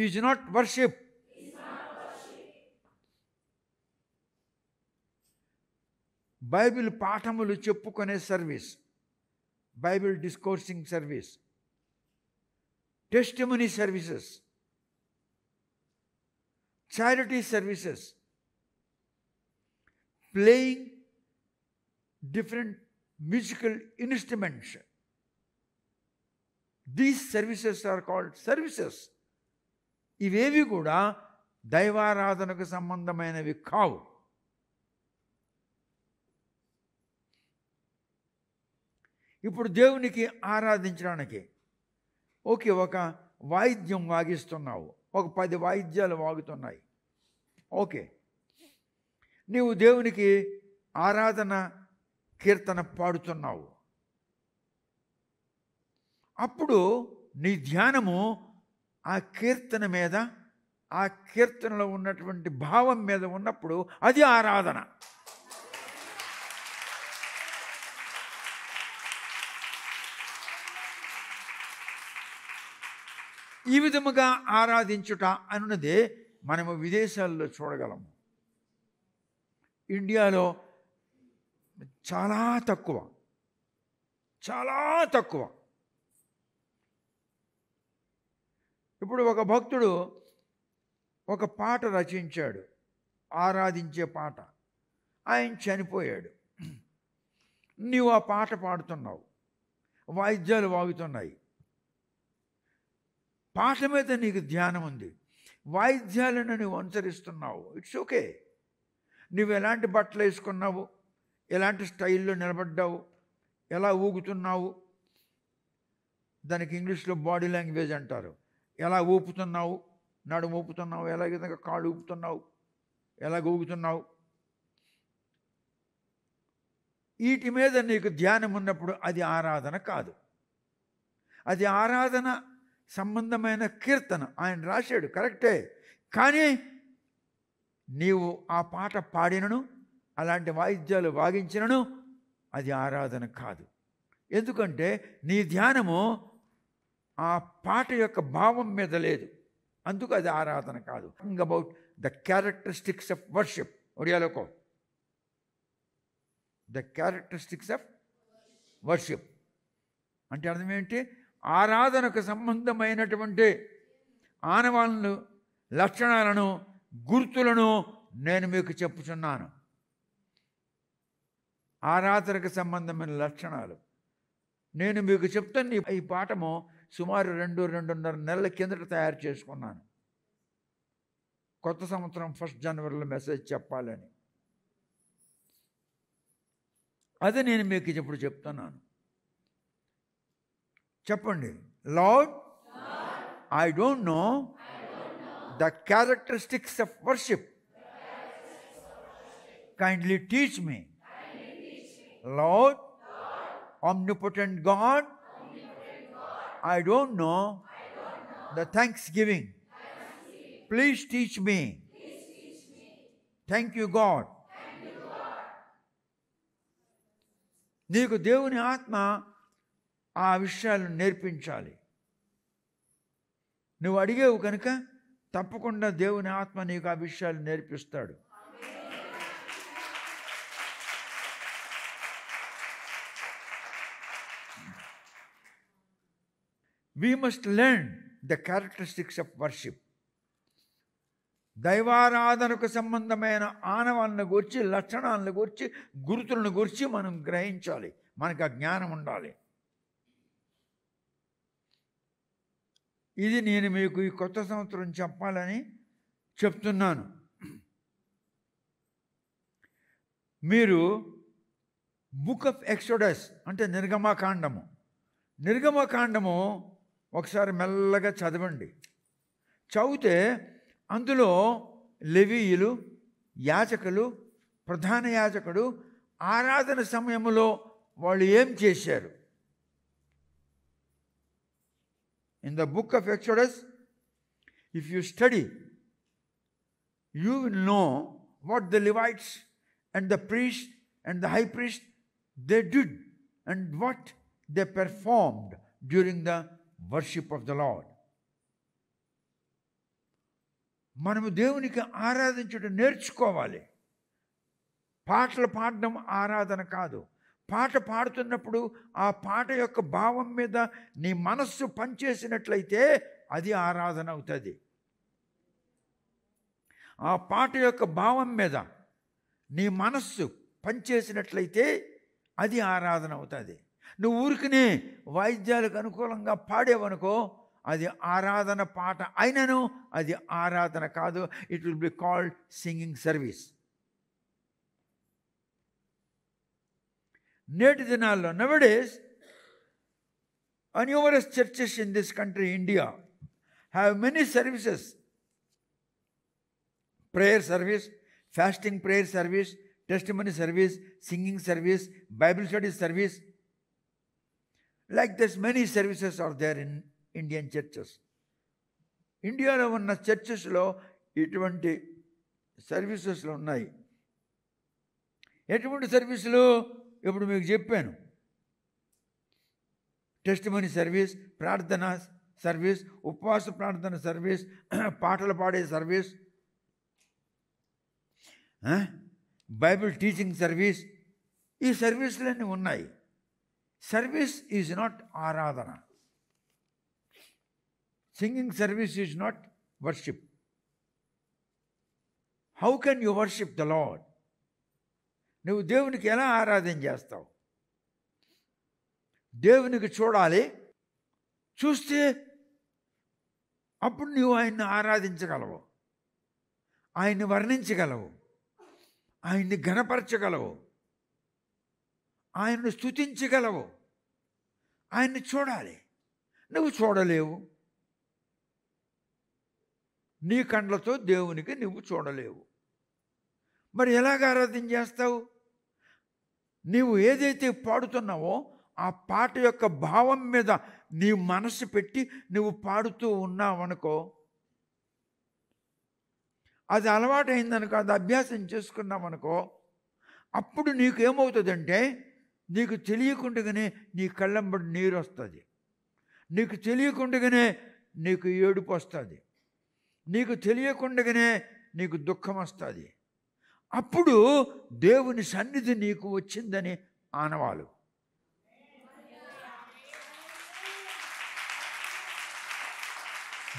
is not worship. Bible పాఠములు చెప్పుకునే service, Bible discoursing service, testimony services, charity services, playing different musical instruments, these services are called services. ఇవేవి కూడా దైవారాధనకు సంబంధమైనవి కావు. ఇప్పుడు దేవునికి ఆరాధించడానికి ఒక వాయిద్యం వాగిస్తున్నావు, ఒక 10 వాయిద్యాలు వాగుతున్నాయి. ఓకే, నీవు దేవునికి ఆరాధన కీర్తన పాడుతున్నావు. అప్పుడు నీ ధ్యానము ఆ కీర్తన మీద, ఆ కీర్తనలో ఉన్నటువంటి భావం మీద ఉన్నప్పుడు అది ఆరాధన. ఈ విధముగా ఆరాధించుట అన్నదే మనము విదేశాల్లో చూడగలము. ఇండియాలో చాలా తక్కువ, చాలా తక్కువ. ఇప్పుడు ఒక భక్తుడు ఒక పాట రచించాడు, ఆరాధించే పాట. ఆయన చనిపోయాడు. నీవు ఆ పాట పాడుతున్నావు, వాయిద్యాలు వాగుతున్నాయి. పాట మీద నీకు ధ్యానం ఉంది, వాయిద్యాలను నువ్వు అనుసరిస్తున్నావు. It's okay. నువ్వు ఎలాంటి బట్టలు వేసుకున్నావు, ఎలాంటి స్టైల్లో నిలబడ్డావు, ఎలా ఊగుతున్నావు, దానికి ఇంగ్లీష్లో బాడీ లాంగ్వేజ్ అంటారు. ఎలా ఊపుతున్నావు, నడుము ఊపుతున్నావు, ఎలా విధంగా కాళ్ళు ఊపుతున్నావు, ఎలా ఊగుతున్నావు, వీటి మీద నీకు ధ్యానం ఉన్నప్పుడు అది ఆరాధన కాదు. అది ఆరాధన సంబంధమైన కీర్తన. ఆయన రాశాడు, కరెక్టే. కానీ నీవు ఆ పాట పాడినను, అలాంటి వాయిద్యాలు వాగించినను అది ఆరాధన కాదు. ఎందుకంటే నీ ధ్యానము ఆ పాట యొక్క భావం మీద లేదు, అందుకు అది ఆరాధన కాదు. About the characteristics of worship. ఒడియాలోకో ద క్యారెక్టరిస్టిక్స్ ఆఫ్ వర్షిప్ అంటే అర్థం ఏంటి? ఆరాధనకు సంబంధమైనటువంటి ఆనవాళ్ళను, లక్షణాలను, గుర్తులను నేను మీకు చెప్పుచున్నాను. ఆరాధనకు సంబంధమైన లక్షణాలు నేను మీకు చెప్తాను. ఈ పాఠము సుమారు 2-2.5 నెలల కిందట తయారు చేసుకున్నాను. కొత్త సంవత్సరం 1 జనవరిలో మెసేజ్ చెప్పాలని. అదే నేను మీకు ఇప్పుడు చెప్తున్నాను. చెప్పండి. Lord, I don't know the characteristics of worship. Kindly teach me. Lord, omnipotent God, I don't know the thanksgiving. Please teach me. Thank you, God. నీకు దేవుని ఆత్మ ఆ విషయాలను నేర్పించాలి. నువ్వు అడిగేవు కనుక తప్పకుండా దేవుని ఆత్మ నీకు ఆ విషయాలు నేర్పిస్తాడు. We must learn the characteristics of worship. దైవారాధనకు సంబంధమైన ఆనవాళ్ళను గురించి, లక్షణాలను గురించి, గుర్తులను గురించి మనం గ్రహించాలి. మనకు ఆ జ్ఞానం ఉండాలి. ఇది నేను మీకు ఈ కొత్త సంవత్సరం చెప్పాలని చెప్తున్నాను. మీరు బుక్ ఆఫ్ ఎక్సోడస్ అంటే నిర్గమకాండము ఒకసారి మెల్లగా చదవండి. చదివితే అందులో లేవీయులు, యాజకులు, ప్రధాన యాజకుడు ఆరాధన సమయంలో వాళ్ళు ఏం చేశారు. In the book of exodus, if you study, you will know what the Levites and the priest and the high priest they did and what they performed during the worship of the Lord. మనము దేవునికి ఆరాధించడం నేర్చుకోవాలి. పాటలు పాడడం ఆరాధన కాదు. పాట పాడుతున్నప్పుడు ఆ పాట యొక్క భావం మీద నీ మనస్సు పనిచేసినట్లయితే అది ఆరాధన అవుతుంది. ఆ పాట యొక్క భావం మీద నీ మనస్సు పనిచేసినట్లయితే అది ఆరాధన అవుతుంది. నువ్వు ఊరికనే వాయిద్యాలకు అనుకూలంగా పాడేవనుకో అది ఆరాధన పాట అయినను అది ఆరాధన కాదు. It will be called singing service. నేటి దినాల్లో nowadays numerous churches in this country, India, have many services. Prayer service, fasting prayer service, testimony service, singing service, Bible study service. Like this, many services are there in Indian churches. ఇండియాలో ఉన్న చర్చెస్లో ఇటువంటి సర్వీసెస్లు ఉన్నాయి. ఎటువంటి సర్వీసులు? ఇప్పుడు మీకు చెప్పాను. Testimony service, ప్రార్థన సర్వీస్, ఉపవాస ప్రార్థన సర్వీస్, పాటలు పాడే సర్వీస్, బైబిల్ టీచింగ్ సర్వీస్, ఈ సర్వీసులన్నీ ఉన్నాయి. సర్వీస్ ఈజ్ నాట్ ఆరాధన. Singing service is not worship. How can you worship the lord? నువ్వు దేవునికి ఎలా ఆరాధన చేస్తావు? దేవునికి చూడాలి. చూస్తే అప్పుడు నువ్వు ఆయన్ని ఆరాధించగలవు, ఆయన్ని వర్ణించగలవు, ఆయన్ని ఘనపరచగలవు. ఆయనను స్తుతించగలవు. ఆయన్ని చూడాలి. నువ్వు చూడలేవు. నీ కండ్లతో దేవునికి నువ్వు చూడలేవు. మరి ఎలాగ ఆరాధన చేస్తావు? నీవు ఏదైతే పాడుతున్నావో ఆ పాట యొక్క భావం మీద నీ మనసు పెట్టి నువ్వు పాడుతూ ఉన్నావనుకో, అది అలవాటైందనుకో, అది అభ్యాసం చేసుకున్నామనుకో, అప్పుడు నీకు ఏమవుతుందంటే నీకు తెలియకుండానే నీ కళ్ళంబడి నీరు వస్తుంది. నీకు తెలియకుండానే నీకు ఏడుపు వస్తుంది. నీకు తెలియకుండానే నీకు దుఃఖం వస్తుంది. అప్పుడు దేవుని సన్నిధి నీకు వచ్చిందని ఆనవాలు.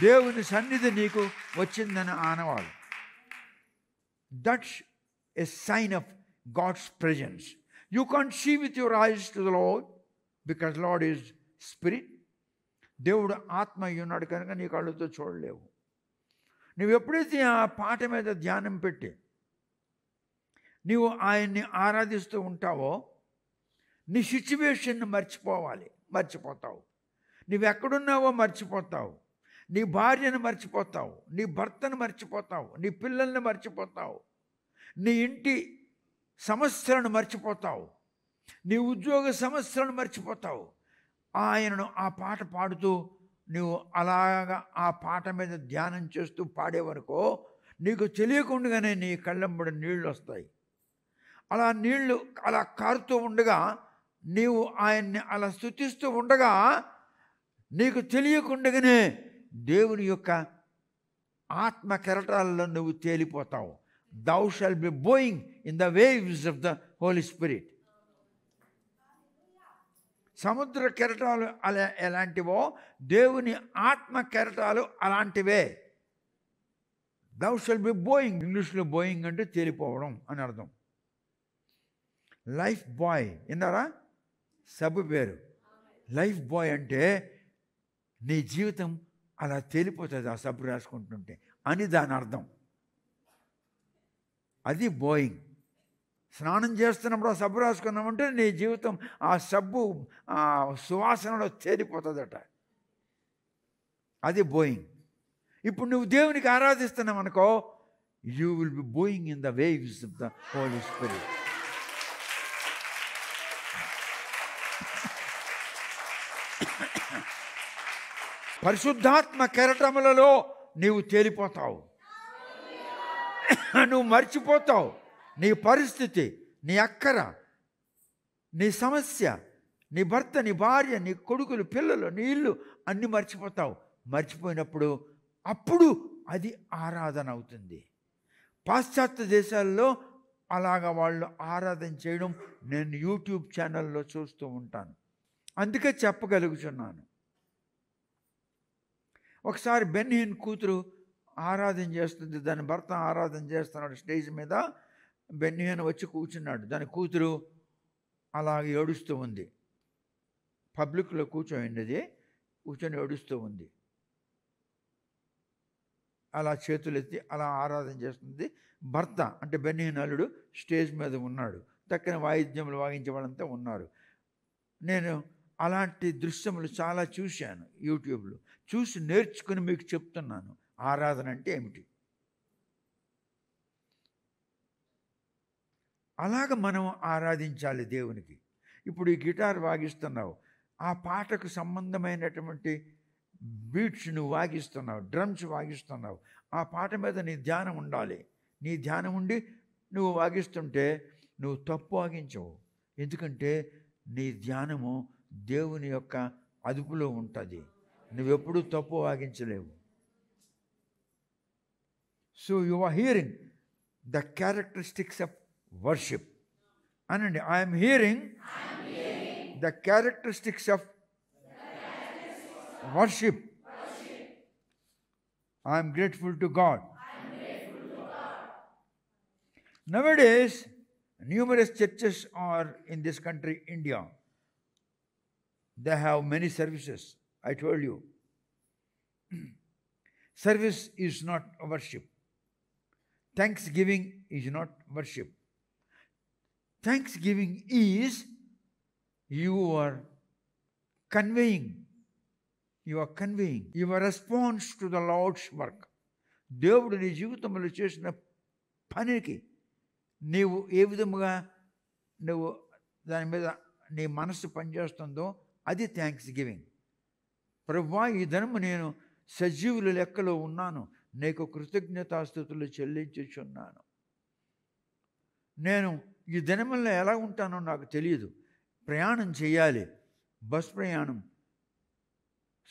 దేవుని సన్నిధి నీకు వచ్చిందని ఆనవాలు. That's a sign of God's presence. You can't see with your eyes to the Lord because Lord is spirit. దేవుడు ఆత్మ అయి ఉన్నాడు కనుక నీ కళ్ళతో చూడలేవు. నువ్వు ఎప్పుడైతే ఆ పాట మీద ధ్యానం పెట్టి నీవు ఆయన్ని ఆరాధిస్తూ ఉంటావో నీ సిచ్యువేషన్ని మర్చిపోతావు. నువ్వెక్కడున్నావో మర్చిపోతావు. నీ భార్యను మర్చిపోతావు, నీ భర్తను మర్చిపోతావు, నీ పిల్లల్ని మర్చిపోతావు, నీ ఇంటి సమస్యలను మర్చిపోతావు, నీ ఉద్యోగ సమస్యలను మర్చిపోతావు. ఆయనను ఆ పాట పాడుతూ నువ్వు అలాగా ఆ పాట మీద ధ్యానం చేస్తూ పాడేవనుకో నీకు తెలియకుండానే నీ కళ్ళంబడి నీళ్ళు వస్తాయి. అలా నీళ్లు అలా కారుతూ ఉండగా నీవు ఆయన్ని అలా స్తుతిస్తూ ఉండగా నీకు తెలియకుండానే దేవుని యొక్క ఆత్మ కెరటాలలో నువ్వు తేలిపోతావు. Thou shall be going in the waves of the Holy Spirit. సముద్ర కెరటాలు అలా ఎలాంటివో దేవుని ఆత్మ కెరటాలు అలాంటివే. Thou shall be going. ఇంగ్లీష్లో బోయింగ్ అంటే తేలిపోవడం అని అర్థం. లైఫ్ బాయ్ విన్నారా? సబ్బు పేరు లైఫ్ బాయ్. అంటే నీ జీవితం అలా తేలిపోతుంది ఆ సబ్బు రాసుకుంటుంటే అని దాని అర్థం. అది బోయింగ్. స్నానం చేస్తున్నప్పుడు ఆ సబ్బు రాసుకున్నామంటే నీ జీవితం ఆ సబ్బు సువాసనలో తేలిపోతుందట. అది బోయింగ్. ఇప్పుడు నువ్వు దేవునికి ఆరాధిస్తున్నావు అనుకో, you will be bowing in the waves of the Holy Spirit. పరిశుద్ధాత్మ కెరటములలో నీవు తేలిపోతావు. నువ్వు మర్చిపోతావు నీ పరిస్థితి, నీ అక్కర, నీ సమస్య, నీ భర్త, నీ భార్య, నీ కొడుకులు, పిల్లలు, నీ ఇల్లు అన్నీ మర్చిపోతావు. మర్చిపోయినప్పుడు అప్పుడు అది ఆరాధన అవుతుంది. పాశ్చాత్య దేశాల్లో అలాగా వాళ్ళు ఆరాధన చేయడం నేను యూట్యూబ్ ఛానల్లో చూస్తూ ఉంటాను. అందుకే చెప్పగలుగుతున్నాను. ఒకసారి బెన్హీన్ కూతురు ఆరాధన చేస్తుంది, దాని భర్త ఆరాధన చేస్తున్నాడు స్టేజ్ మీద. బెన్హీన్ వచ్చి కూర్చున్నాడు, దాని కూతురు అలాగే ఏడుస్తూ ఉంది. పబ్లిక్లో కూర్చోండి, కూర్చొని ఏడుస్తూ ఉంది. అలా చేతులు ఎత్తి అలా ఆరాధన చేస్తుంది. భర్త అంటే బెన్హీన్ అల్లుడు స్టేజ్ మీద ఉన్నాడు, తక్కిన వాయిద్యములు వాయించే వాళ్ళంతా ఉన్నారు. నేను అలాంటి దృశ్యములు చాలా చూశాను యూట్యూబ్లో. చూసి నేర్చుకుని మీకు చెప్తున్నాను ఆరాధన అంటే ఏమిటి. అలాగ మనం ఆరాధించాలి దేవునికి. ఇప్పుడు ఈ గిటార్ వాగిస్తున్నావు, ఆ పాటకు సంబంధమైనటువంటి బీట్స్ నువ్వు వాగిస్తున్నావు, డ్రమ్స్ వాగిస్తున్నావు. ఆ పాట మీద నీ ధ్యానం ఉండాలి. నీ ధ్యానం ఉండి నువ్వు వాగిస్తుంటే నువ్వు తప్పు వాగించవు. ఎందుకంటే నీ ధ్యానము దేవుని యొక్క అదుపులో ఉంటుంది. నువ్వెప్పుడూ తప్పు వాగించలేవు. So you are hearing the characteristics of worship అనండి. I'm hearing the characteristics of worship. I am grateful to God. Nowadays, numerous churches are in this country, India. They have many services. I told you. Service is not worship. Thanksgiving is not worship. Thanksgiving is you are conveying your response to the Lord's work. దేవుడు నీ జీవితంలో చేసిన పనికి నీవు ఏ విధముగా నువ్వు దాని మీద నీ మనస్సు పనిచేస్తుందో అది థ్యాంక్స్ గివింగ్. ప్రభువా, ఈ దినము నేను సజీవుల లెక్కలో ఉన్నాను, నీకు కృతజ్ఞతాస్తుతులు చెల్లించుచున్నాను. నేను ఈ దినముల్లో ఎలా ఉంటానో నాకు తెలియదు. ప్రయాణం చేయాలి, బస్ ప్రయాణం,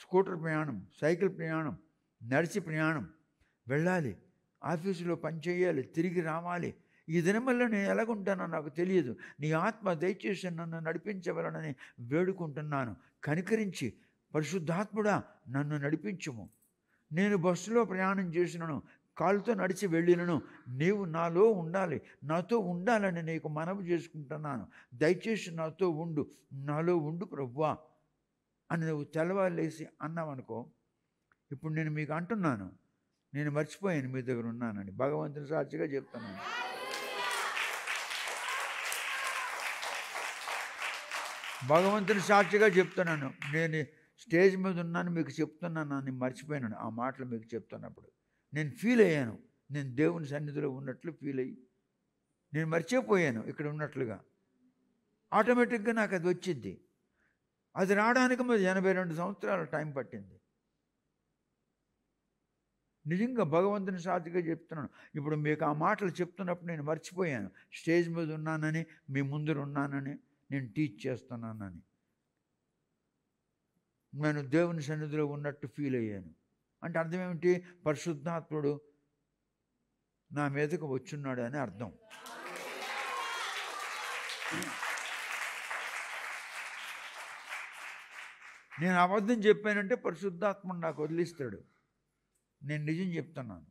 స్కూటర్ ప్రయాణం, సైకిల్ ప్రయాణం, నడిచి ప్రయాణం, వెళ్ళాలి, ఆఫీసులో పని చేయాలి, తిరిగి రావాలి. ఈ దినమల్లో నేను ఎలాగుంటానో నాకు తెలియదు. నీ ఆత్మ దయచేసి నన్ను నడిపించవలనని వేడుకుంటున్నాను. కనికరించి పరిశుద్ధాత్ముడా నన్ను నడిపించుము. నేను బస్సులో ప్రయాణం చేసినను, కాళ్ళతో నడిచి వెళ్ళినను, నీవు నాలో ఉండాలి, నాతో ఉండాలని నీకు మనవి చేసుకుంటున్నాను. దయచేసి నాతో ఉండు, నాలో ఉండు ప్రభువా అని నువ్వు తెల్లవారులేసి అన్నావనుకో. ఇప్పుడు నేను మీకు అంటున్నాను, నేను మర్చిపోయాను మీ దగ్గర ఉన్నానని. భగవంతుని సాక్షిగా చెప్తున్నాను. భగవంతుని సాక్షిగా చెప్తున్నాను. నేను స్టేజ్ మీద ఉన్నాను, మీకు చెప్తున్నాను, నేను మర్చిపోయాను ఆ మాటలు మీకు చెప్తున్నప్పుడు. నేను ఫీల్ అయ్యాను, నేను దేవుని సన్నిధిలో ఉన్నట్లు ఫీల్ అయ్యి నేను మర్చిపోయాను ఇక్కడ ఉన్నట్లుగా. ఆటోమేటిక్గా నాకు అది వచ్చింది. అది రావడానికి మరి 82 సంవత్సరాల టైం పట్టింది. నిజంగా భగవంతుని సాక్షిగా చెప్తున్నాను. ఇప్పుడు మీకు ఆ మాటలు చెప్తున్నప్పుడు నేను మర్చిపోయాను. స్టేజ్ మీద ఉన్నానని, మీ ముందర ఉన్నానని, నేను టీచ్ చేస్తున్నానని. నేను దేవుని సన్నిధిలో ఉన్నట్టు ఫీల్ అయ్యాను. అంటే అర్థం ఏమిటి? పరిశుద్ధాత్ముడు నా మీదకు వచ్చున్నాడు అని అర్థం. నేను అబద్ధం చెప్పానంటే పరిశుద్ధాత్ముడు నాకు వదిలిస్తాడు. నేను నిజం చెప్తున్నాను.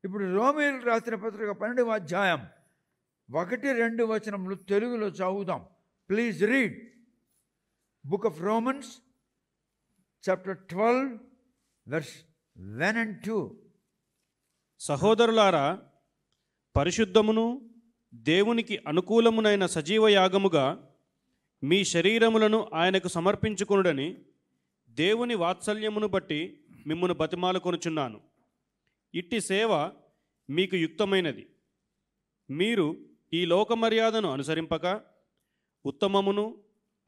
ఇప్పుడు రోమీయులకు రాసిన పత్రిక 12వ అధ్యాయం 1-2 వచనములు తెలుగులో చదువుదాం. Please read book of Romans chapter 12 verse 1 and 2. సహోదరులారా, పరిశుద్ధమును దేవునికి అనుకూలమునైన సజీవ యాగముగా మీ శరీరములను ఆయనకు సమర్పించుకొనుడని దేవుని వాత్సల్యమును బట్టి మిమ్మును బతిమాలుకొనుచున్నాను. ఇట్టి సేవ మీకు యుక్తమైనది. మీరు ఈ లోక మర్యాదను అనుసరింపక ఉత్తమమును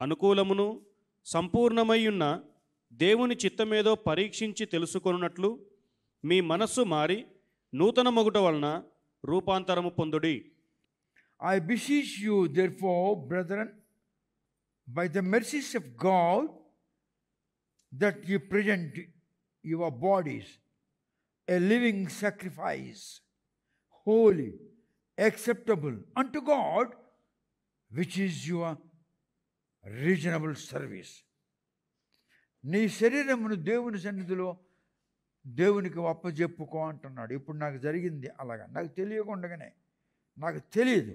అనుకూలమును సంపూర్ణమయ్యున్న దేవుని చిత్తమేదో పరీక్షించి తెలుసుకొనున్నట్లు మీ మనస్సు మారి నూతన మొగుట వలన రూపాంతరము పొందుడి. I beseech you therefore, brethren, by the mercies of God, that ye present your bodies a living sacrifice, holy, acceptable unto God, which is your reasonable service. నీ శరీరమును దేవుని సన్నిధిలో దేవునికి అప్పచెప్పుకో అంటున్నాడు. ఇప్పుడు నాకు జరిగింది అలాగా, నాకు తెలియకుండానే, నాకు తెలియదు.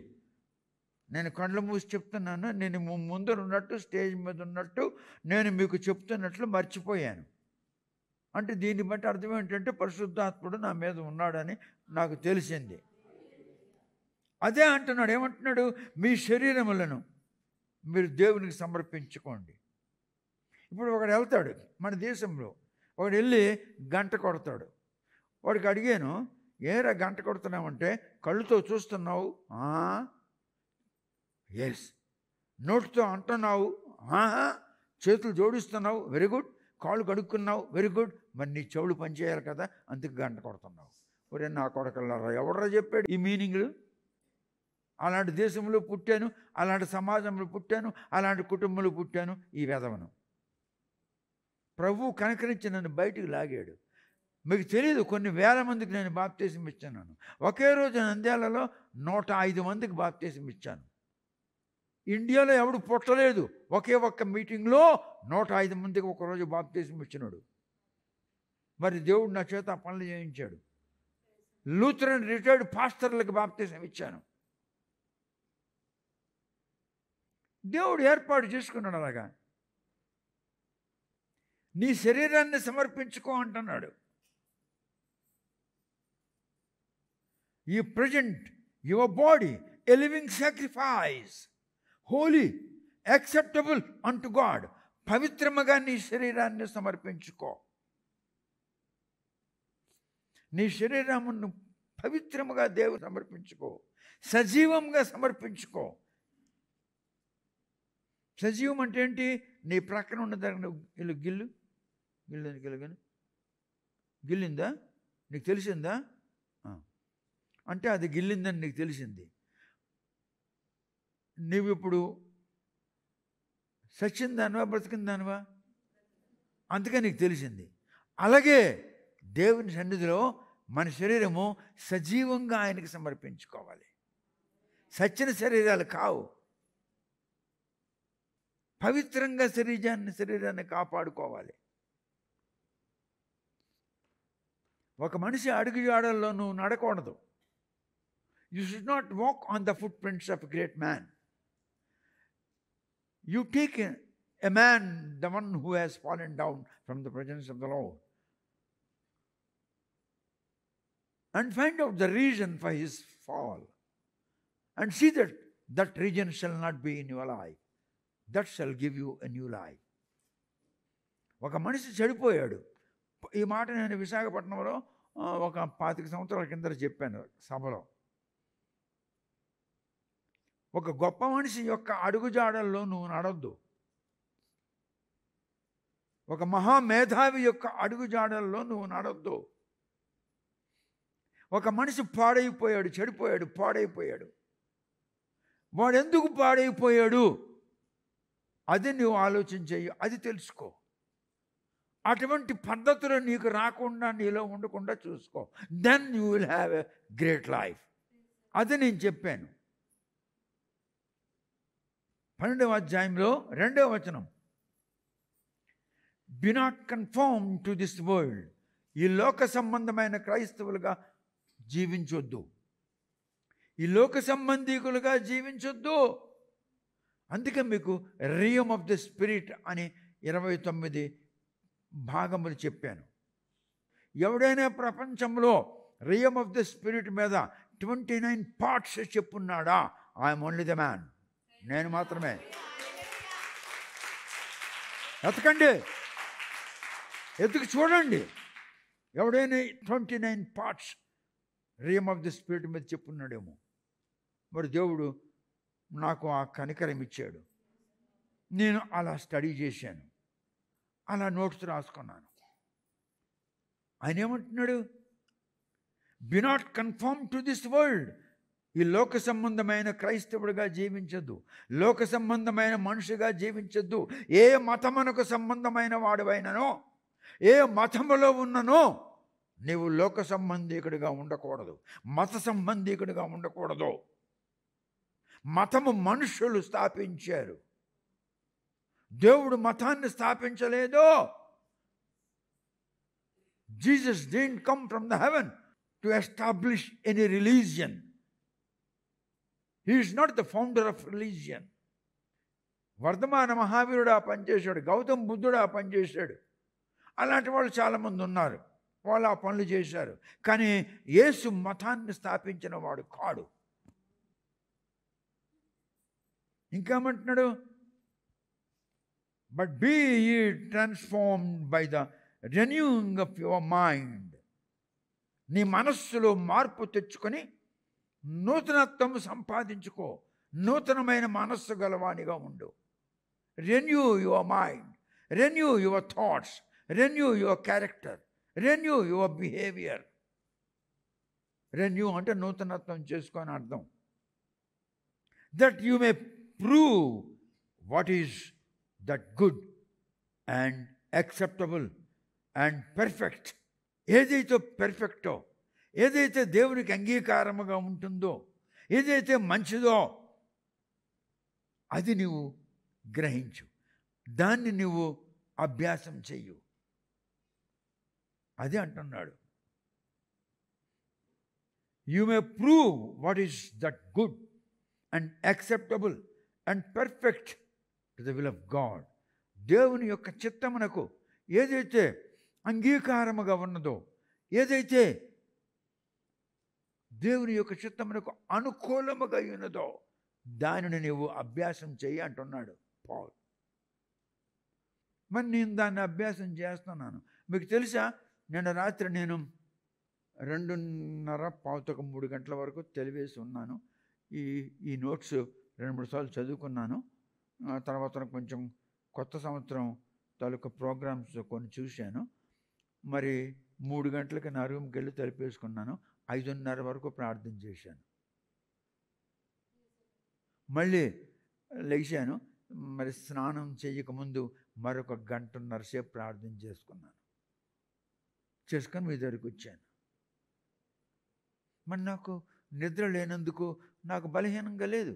నేను కళ్ళు మూసి చెప్తున్నాను, నేను ముందర ఉన్నట్టు, స్టేజ్ మీద ఉన్నట్టు నేను మీకు చెప్తున్నట్లు మర్చిపోయాను. అంటే దీన్ని బట్టి అర్థం ఏంటంటే పరిశుద్ధాత్ముడు నా మీద ఉన్నాడని నాకు తెలిసింది. అదే అంటున్నాడు. ఏమంటున్నాడు? మీ శరీరములను మీరు దేవునికి సమర్పించుకోండి. ఇప్పుడు ఒకడు వెళ్తాడు మన దేశంలో, ఒకడు వెళ్ళి గంట కొడతాడు. వాడికి అడిగాను, ఏరా గంట కొడుతున్నామంటే, కళ్ళుతో చూస్తున్నావు, ఎస్. నోటితో అంటున్నావు, చేతులు జోడిస్తున్నావు, వెరీ గుడ్. కాళ్ళు కడుక్కున్నావు, వెరీ గుడ్. మరి నీ చెవులు పనిచేయాలి కదా, అందుకు గంట కొడుతున్నావు. ఒరే నా కొడకల్లారా, ఎవడరా చెప్పాడు ఈ మీనింగ్లు? అలాంటి దేశంలో పుట్టాను, అలాంటి సమాజంలో పుట్టాను, అలాంటి కుటుంబంలో పుట్టాను, ఈ వెధవను. ప్రభువు కనకరించి నన్ను బయటికి లాగాడు. మీకు తెలియదు, కొన్ని వేల మందికి నేను బాప్తీసం ఇచ్చాను. ఒకే రోజు నంద్యాలలో 105 మందికి బాప్తీసం ఇచ్చాను. ఇండియాలో ఎవడు పుట్టలేదు. ఒకే ఒక్క మీటింగ్లో 105 మందికి ఒకరోజు బాప్తీసం ఇచ్చినాడు. మరి దేవుడు నా చేత ఆ పనులు చేయించాడు. లూథరన్ రిటైర్డ్ పాస్టర్లకు బాప్తీసం ఇచ్చాను. దేవుడు ఏర్పాటు చేసుకున్నాడు అలాగా. నీ శరీరాన్ని సమర్పించుకో అంటున్నాడు. You present your body a living sacrifice, holy, acceptable unto God. పవిత్రముగా నీ శరీరాన్ని సమర్పించుకో. నీ శరీరమును పవిత్రముగా దేవుడు సమర్పించుకో. సజీవంగా సమర్పించుకో. సజీవం అంటే ఏంటి? నీ ప్రక్కన ఉన్న దాన్ని గిల్లు గిల్లని గిల్లిందా? నీకు తెలిసిందా? అంటే అది గిల్లిందని నీకు తెలిసింది. నువ్వు ఇప్పుడు సచ్చిందానివా బ్రతికిందానివా? అందుకే నీకు తెలిసింది. అలాగే దేవుని సన్నిధిలో మన శరీరము సజీవంగా ఆయనకి సమర్పించుకోవాలి. సచ్చిన శరీరాలు కావు. పవిత్రంగా శరీరాన్ని కాపాడుకోవాలి. ఒక మనిషి అడుగుజాడల్లో నువ్వు నడకూడదు. You should not walk on the footprints of a great man. You take a man, the one who has fallen down from the presence of the Lord, and find out the reason for his fall, and see that that reason shall not be in your life. That shall give you a new life. ఒక మనిషి చెడిపోయాడు. ఈ మాట నేను విశాఖపట్నంలో ఒక 25 సంవత్సరాల కింద చెప్పాను సభలో. ఒక గొప్ప మనిషి యొక్క అడుగుజాడల్లో నువ్వు నడవద్దు. ఒక మహామేధావి యొక్క అడుగుజాడల్లో నువ్వు నడవద్దు. ఒక మనిషి పాడైపోయాడు, చెడిపోయాడు, పాడైపోయాడు. వాడు ఎందుకు పాడైపోయాడు అది నువ్వు ఆలోచించేయి, అది తెలుసుకో. అటువంటి పద్ధతులు నీకు రాకుండా, నీలో ఉండకుండా చూసుకో. Then you will have a great life. అది నేను చెప్పాను. 12వ అధ్యాయంలో 2వ వచనం, be not conform to this world. ఈ లోక సంబంధమైన క్రైస్తవులుగా జీవించొద్దు. ఈ లోక సంబంధీకులుగా జీవించొద్దు. అందుకే మీకు రియమ్ ఆఫ్ ద స్పిరిట్ అని 29 భాగములు చెప్పాను. ఎవడైనా ప్రపంచంలో రియమ్ ఆఫ్ ద స్పిరిట్ మీద 29 పార్ట్స్ చెప్పున్నాడా? I'm only the man. నేను మాత్రమే. ఎతకండి, ఎత్తుకు చూడండి. ఎవడైనా 29 parts realm of the spirit మీద చెప్పున్నాడేమో. మరి దేవుడు నాకు ఆ కనికరం ఇచ్చాడు. నేను అలా స్టడీ చేశాను, అలా నోట్స్ రాసుకున్నాను. ఆయన ఏమంటున్నాడు? Be not conform to this world. ఈ లోక సంబంధమైన క్రైస్తవుడిగా జీవించద్దు. లోక సంబంధమైన మనిషిగా జీవించద్దు. ఏ మతమునకు సంబంధమైన వాడివైననో, ఏ మతములో ఉన్ననో నీవు లోక సంబంధీకుడిగా ఉండకూడదు. మత సంబంధీకుడిగా ఉండకూడదు. మతము మనుషులు స్థాపించారు. దేవుడు మతాన్ని స్థాపించలేదు. Jesus didn't come from the heaven to establish any religion. He is not the founder of religion. వర్ధమాన మహావీరుడు ఆ పనిచేశాడు, గౌతమ్ బుద్ధుడు ఆ పనిచేశాడు. అలాంటి వాళ్ళు చాలామంది ఉన్నారు, వాళ్ళు ఆ పనులు చేశారు. కానీ యేసు మతాన్ని స్థాపించిన వాడు కాడు. ఇంకేమంటున్నాడు? But be ye transformed by the renewing of your mind. నీ మనస్సులో మార్పు తెచ్చుకొని నూతనత్వం సంపాదించుకో. నూతనమైన మనస్సు గలవానిగా ఉండు. Renew your mind, renew your thoughts, renew your character, renew your behaviour. Renew అంటే నూతనత్వం చేసుకొని అర్థం. That you may prove what is that good and acceptable and perfect. ఏదైతే పెర్ఫెక్టో, ఏదైతే దేవునికి అంగీకారముగా ఉంటుందో, ఏదైతే మంచిదో అది నువ్వు గ్రహించు. దాన్ని నువ్వు అభ్యాసం చెయ్యు. అది అంటున్నాడు. You may prove what is that good and acceptable and perfect to the will of God. దేవుని యొక్క చిత్తమునకు ఏదైతే అంగీకారముగా ఉన్నదో, ఏదైతే దేవుని యొక్క చిత్తమునకు అనుకూలముగా ఉన్నదో దానిని నీవు అభ్యాసం చెయ్యి అంటున్నాడు. పాల్. మరి నేను దాన్ని అభ్యాసం చేస్తున్నాను. మీకు తెలుసా, నిన్న రాత్రి నేను 2:30 3 గంటల వరకు తెలివేసి ఉన్నాను. ఈ నోట్స్ 2-3 సార్లు చదువుకున్నాను. తర్వాత కొంచెం కొత్త సంవత్సరం తాలూకా ప్రోగ్రామ్స్ కొన్ని చూశాను. మరి 3 గంటలకి నా రూమ్కి వెళ్ళి తలిపేసుకున్నాను. 5:30 వరకు ప్రార్థన చేశాను. మళ్ళీ లేచాను. మరి స్నానం చేయకముందు మరొక 1.5 గంట సేపు ప్రార్థన చేసుకొని మీ దగ్గరికి వచ్చాను. మరి నాకు నిద్ర లేనందుకు నాకు బలహీనంగా లేదు.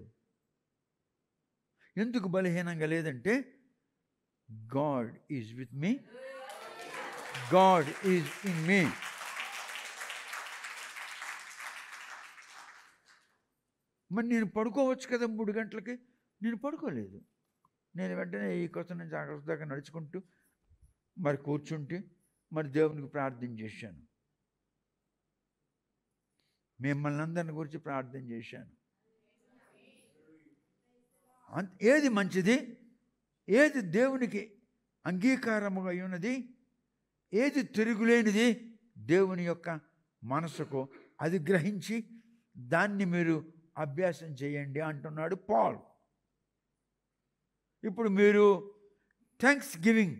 ఎందుకు బలహీనంగా లేదంటే God is with me, God is in me. మరి నేను పడుకోవచ్చు కదా 3 గంటలకి. నేను పడుకోలేదు. నేను వెంటనే ఈ కొత్త నుంచి అక్కడ దాకా నడుచుకుంటూ మరి కూర్చుంటే మరి దేవునికి ప్రార్థన చేశాను. మిమ్మల్ని అందరిని గురించి ప్రార్థన చేశాను. ఏది మంచిది, ఏది దేవునికి అంగీకారముగా ఉన్నది, ఏది తిరుగులేనిది దేవుని యొక్క మనసుకు, అది గ్రహించి దాన్ని మీరు అభ్యాసం చేయండి అంటున్నాడు పాల్. ఇప్పుడు మీరు thanks giving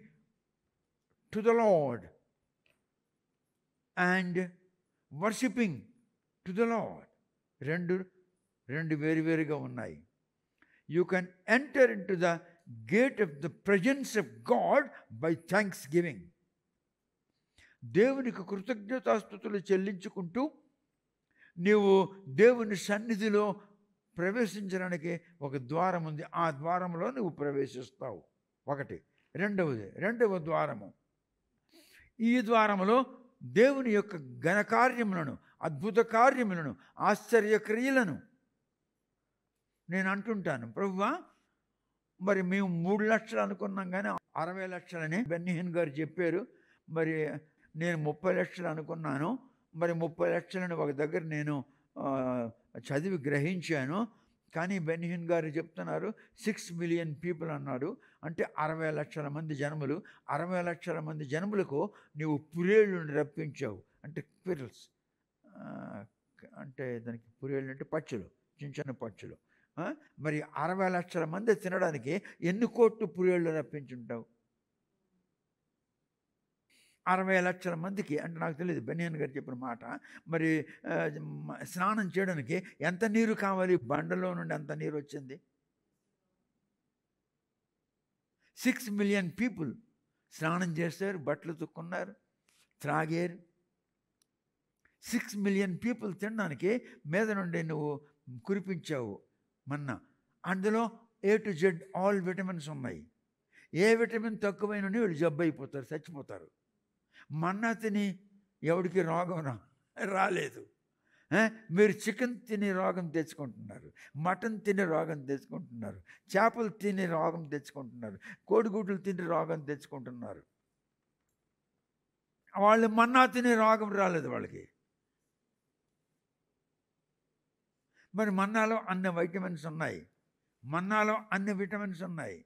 to the lord and worshipping to the lord రెండు వేరువేరుగా ఉన్నాయి. You can enter into the gate of the presence of God by thanks giving. దేవునికి కృతజ్ఞతాస్తుతులు చెల్లించుకుంటూ నీవు దేవుని సన్నిధిలో ప్రవేశించడానికి ఒక ద్వారం ఉంది. ఆ ద్వారంలో నువ్వు ప్రవేశిస్తావు. ఒకటి. రెండవ ద్వారము, ఈ ద్వారములో దేవుని యొక్క ఘనకార్యములను, అద్భుత కార్యములను, ఆశ్చర్యక్రియలను నేను అంటుంటాను. ప్రభువా, మరి మేము 3 లక్షలు అనుకున్నాం కానీ 60 లక్షలని బెన్నీహన్ గారు చెప్పారు. మరి నేను 30 లక్షలు అనుకున్నాను. మరి 30 లక్షలని ఒక దగ్గర నేను చదివి గ్రహించాను. కానీ బెన్నీహన్ గారు చెప్తున్నారు 6 మిలియన్ పీపుల్ అన్నాడు. అంటే 60 లక్షల మంది జనములు. 60 లక్షల మంది జనములకు నీవు పురేళ్ళుని రప్పించావు. అంటే క్విరల్స్, అంటే దానికి పురేళ్ళు అంటే పచ్చులు, చిన్న చిన్న పచ్చులు. మరి 60 లక్షల మంది తినడానికి ఎన్ని కోట్లు పురేళ్ళు రప్పించుంటావు? 60 లక్షల మందికి అంటే నాకు తెలియదు, బెన్నీహన్ గారు చెప్పిన మాట. మరి స్నానం చేయడానికి ఎంత నీరు కావాలి? బండలో నుండి అంత నీరు వచ్చింది. 6 మిలియన్ పీపుల్ స్నానం చేశారు, బట్టలు తుక్కున్నారు, త్రాగారు. 6 మిలియన్ పీపుల్ తినడానికి మీద నుండి నువ్వు కురిపించావు మన్నా. అందులో A to Z all vitamins ఉన్నాయి. ఏ విటమిన్ తక్కువైన వీళ్ళు జబ్బు అయిపోతారు, చచ్చిపోతారు. మన్నా తిని ఎవడికి రోగం రాలేదు. మీరు చికెన్ తిని రోగం తెచ్చుకుంటున్నారు, మటన్ తిని రోగం తెచ్చుకుంటున్నారు, చేపలు తిని రోగం తెచ్చుకుంటున్నారు, కోడిగుడ్లు తిని రోగం తెచ్చుకుంటున్నారు. వాళ్ళు మన్నా తిని రోగం రాలేదు వాళ్ళకి. మరి మన్నాలో అన్ని వైటమిన్స్ ఉన్నాయి, మన్నాలో అన్ని విటమిన్స్ ఉన్నాయి.